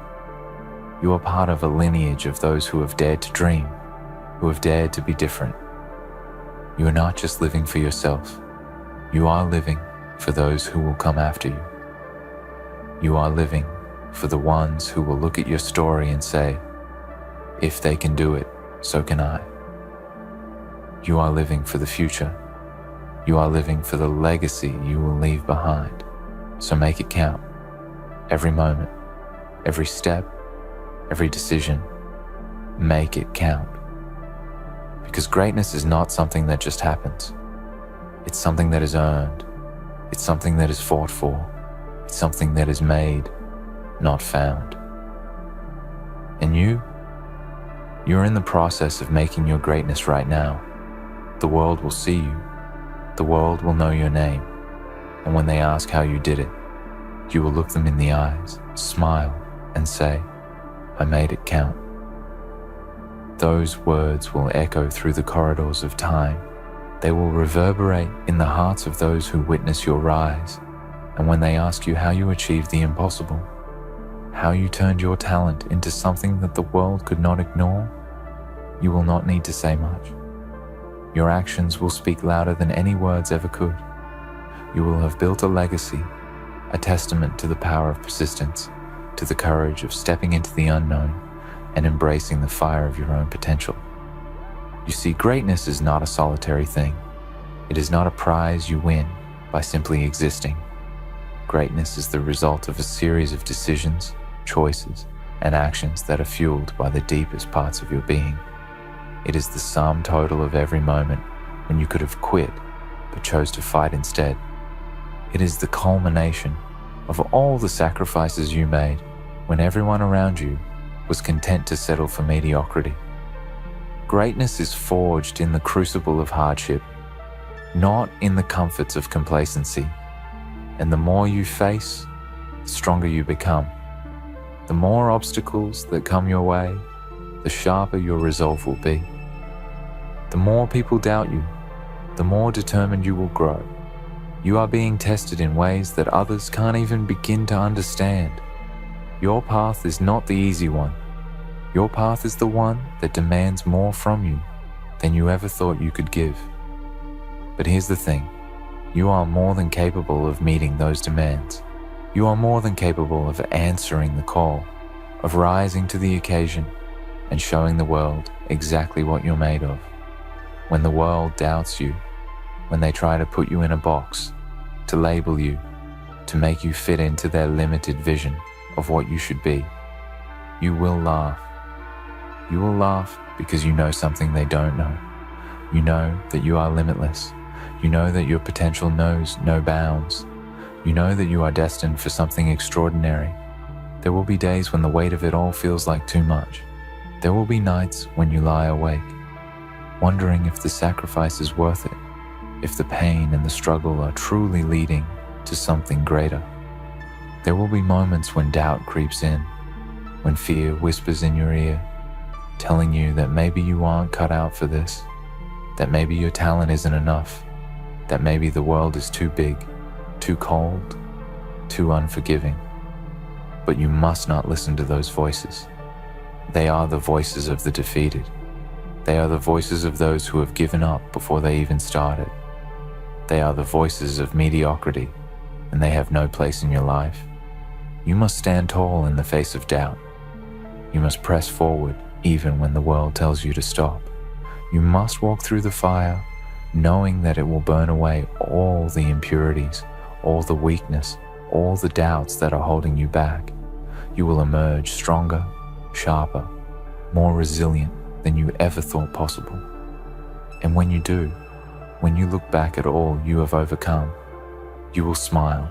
[SPEAKER 1] You are part of a lineage of those who have dared to dream, who have dared to be different. You are not just living for yourself. You are living for those who will come after you. You are living for the ones who will look at your story and say, if they can do it, so can I. You are living for the future. You are living for the legacy you will leave behind. So make it count. Every moment, every step, every decision. Make it count. Because greatness is not something that just happens. It's something that is earned. It's something that is fought for. It's something that is made, not found. And you're in the process of making your greatness right now. The world will see you. The world will know your name. And when they ask how you did it, you will look them in the eyes, smile, and say, I made it count. Those words will echo through the corridors of time. They will reverberate in the hearts of those who witness your rise. And when they ask you how you achieved the impossible, how you turned your talent into something that the world could not ignore, you will not need to say much. Your actions will speak louder than any words ever could. You will have built a legacy, a testament to the power of persistence, to the courage of stepping into the unknown and embracing the fire of your own potential. You see, greatness is not a solitary thing. It is not a prize you win by simply existing. Greatness is the result of a series of decisions, choices, and actions that are fueled by the deepest parts of your being. It is the sum total of every moment when you could have quit but chose to fight instead. It is the culmination of all the sacrifices you made when everyone around you was content to settle for mediocrity. Greatness is forged in the crucible of hardship, not in the comforts of complacency. And the more you face, the stronger you become. The more obstacles that come your way, the sharper your resolve will be. The more people doubt you, the more determined you will grow. You are being tested in ways that others can't even begin to understand. Your path is not the easy one. Your path is the one that demands more from you than you ever thought you could give. But here's the thing. You are more than capable of meeting those demands. You are more than capable of answering the call, of rising to the occasion and showing the world exactly what you're made of. When the world doubts you, when they try to put you in a box, to label you, to make you fit into their limited vision of what you should be, you will laugh. You will laugh because you know something they don't know. You know that you are limitless. You know that your potential knows no bounds. You know that you are destined for something extraordinary. There will be days when the weight of it all feels like too much. There will be nights when you lie awake, wondering if the sacrifice is worth it, if the pain and the struggle are truly leading to something greater. There will be moments when doubt creeps in, when fear whispers in your ear, telling you that maybe you aren't cut out for this, that maybe your talent isn't enough, that maybe the world is too big, too cold, too unforgiving. But you must not listen to those voices. They are the voices of the defeated. They are the voices of those who have given up before they even started. They are the voices of mediocrity, and they have no place in your life. You must stand tall in the face of doubt. You must press forward even when the world tells you to stop. You must walk through the fire, knowing that it will burn away all the impurities, all the weakness, all the doubts that are holding you back. You will emerge stronger, sharper, more resilient than you ever thought possible. And when you do, when you look back at all you have overcome, you will smile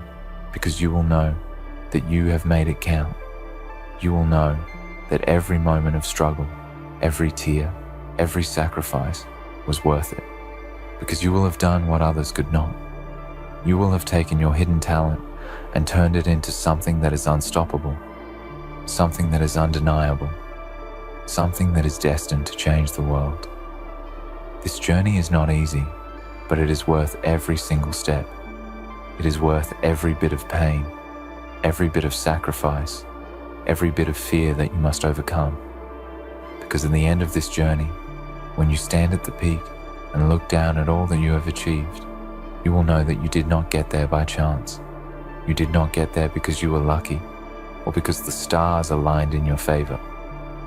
[SPEAKER 1] because you will know that you have made it count. You will know that every moment of struggle, every tear, every sacrifice was worth it, because you will have done what others could not. You will have taken your hidden talent and turned it into something that is unstoppable, something that is undeniable, something that is destined to change the world. This journey is not easy, but it is worth every single step. It is worth every bit of pain, every bit of sacrifice, every bit of fear that you must overcome. Because in the end of this journey, when you stand at the peak and look down at all that you have achieved, you will know that you did not get there by chance. You did not get there because you were lucky or because the stars aligned in your favor.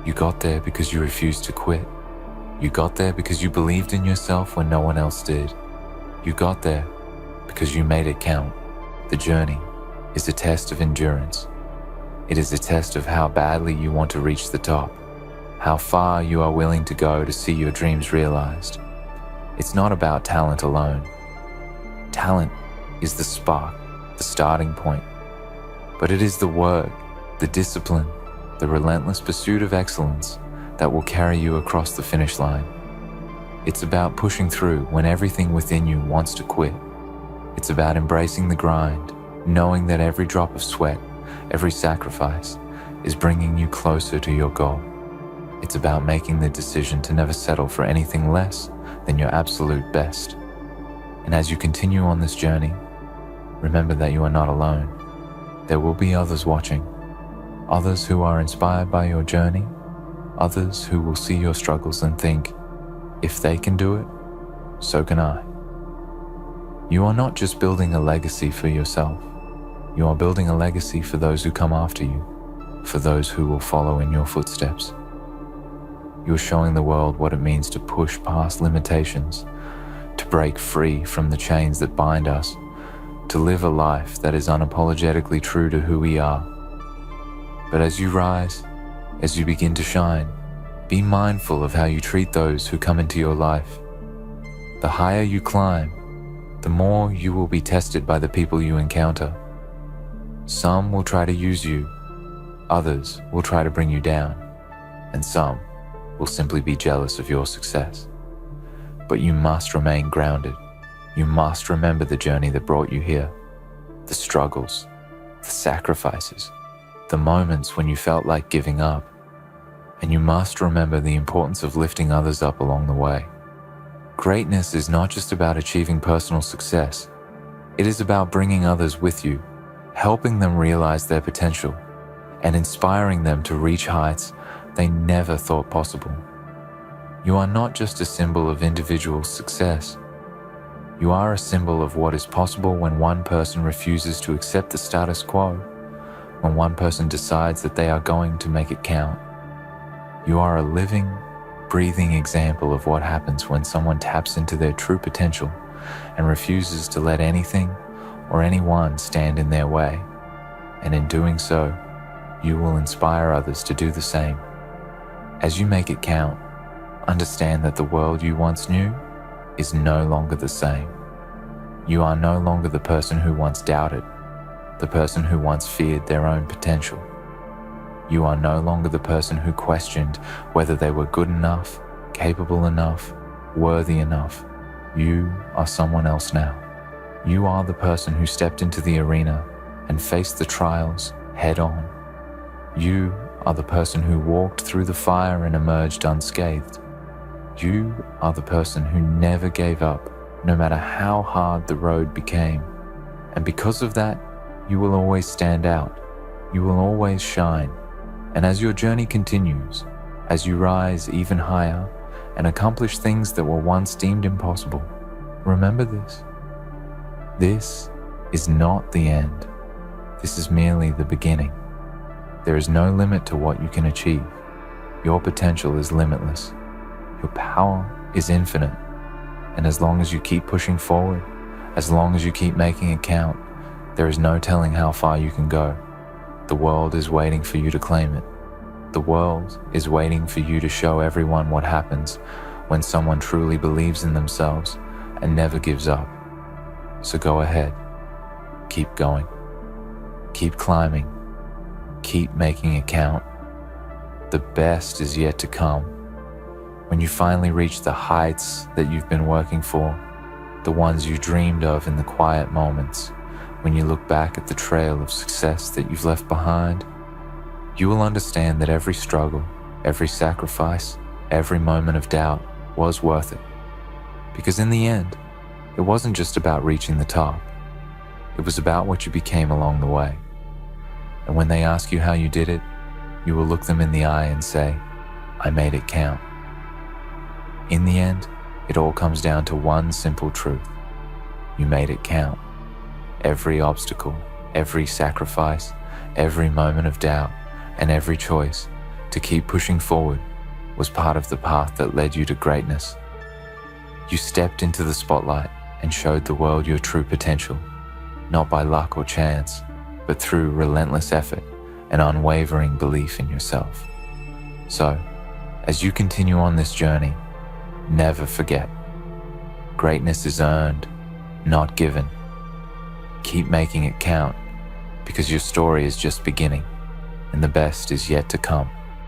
[SPEAKER 1] You got there because you refused to quit. You got there because you believed in yourself when no one else did. You got there because you made it count. The journey is a test of endurance. It is a test of how badly you want to reach the top, how far you are willing to go to see your dreams realized. It's not about talent alone. Talent is the spark, the starting point. But it is the work, the discipline, the relentless pursuit of excellence that will carry you across the finish line. It's about pushing through when everything within you wants to quit. It's about embracing the grind, knowing that every drop of sweat, every sacrifice is bringing you closer to your goal. It's about making the decision to never settle for anything less than your absolute best. And as you continue on this journey, remember that you are not alone. There will be others watching, others who are inspired by your journey, others who will see your struggles and think, if they can do it, so can I. You are not just building a legacy for yourself. You are building a legacy for those who come after you, for those who will follow in your footsteps. You are showing the world what it means to push past limitations, to break free from the chains that bind us, to live a life that is unapologetically true to who we are. But as you rise, as you begin to shine, be mindful of how you treat those who come into your life. The higher you climb, the more you will be tested by the people you encounter. Some will try to use you, others will try to bring you down, and some will simply be jealous of your success. But you must remain grounded. You must remember the journey that brought you here, the struggles, the sacrifices, the moments when you felt like giving up. And you must remember the importance of lifting others up along the way. Greatness is not just about achieving personal success. It is about bringing others with you, helping them realize their potential, and inspiring them to reach heights they never thought possible. You are not just a symbol of individual success. You are a symbol of what is possible when one person refuses to accept the status quo, when one person decides that they are going to make it count. You are a living, breathing example of what happens when someone taps into their true potential and refuses to let anything or anyone stand in their way. And in doing so, you will inspire others to do the same. As you make it count, understand that the world you once knew is no longer the same. You are no longer the person who once doubted, the person who once feared their own potential. You are no longer the person who questioned whether they were good enough, capable enough, worthy enough. You are someone else now. You are the person who stepped into the arena and faced the trials head on. You are the person who walked through the fire and emerged unscathed. You are the person who never gave up, no matter how hard the road became. And because of that, you will always stand out. You will always shine. And as your journey continues, as you rise even higher and accomplish things that were once deemed impossible, remember this. This is not the end. This is merely the beginning. There is no limit to what you can achieve. Your potential is limitless. Your power is infinite. And as long as you keep pushing forward, as long as you keep making it count, there is no telling how far you can go. The world is waiting for you to claim it. The world is waiting for you to show everyone what happens when someone truly believes in themselves and never gives up. So go ahead. Keep going. Keep climbing. Keep making it count. The best is yet to come. When you finally reach the heights that you've been working for, the ones you dreamed of in the quiet moments, when you look back at the trail of success that you've left behind, you will understand that every struggle, every sacrifice, every moment of doubt was worth it. Because in the end, it wasn't just about reaching the top. It was about what you became along the way. And when they ask you how you did it, you will look them in the eye and say, I made it count. In the end, it all comes down to one simple truth. You made it count. Every obstacle, every sacrifice, every moment of doubt, and every choice to keep pushing forward was part of the path that led you to greatness. You stepped into the spotlight and showed the world your true potential, not by luck or chance, but through relentless effort an unwavering belief in yourself. So, as you continue on this journey, never forget, greatness is earned, not given. Keep making it count, because your story is just beginning, and the best is yet to come.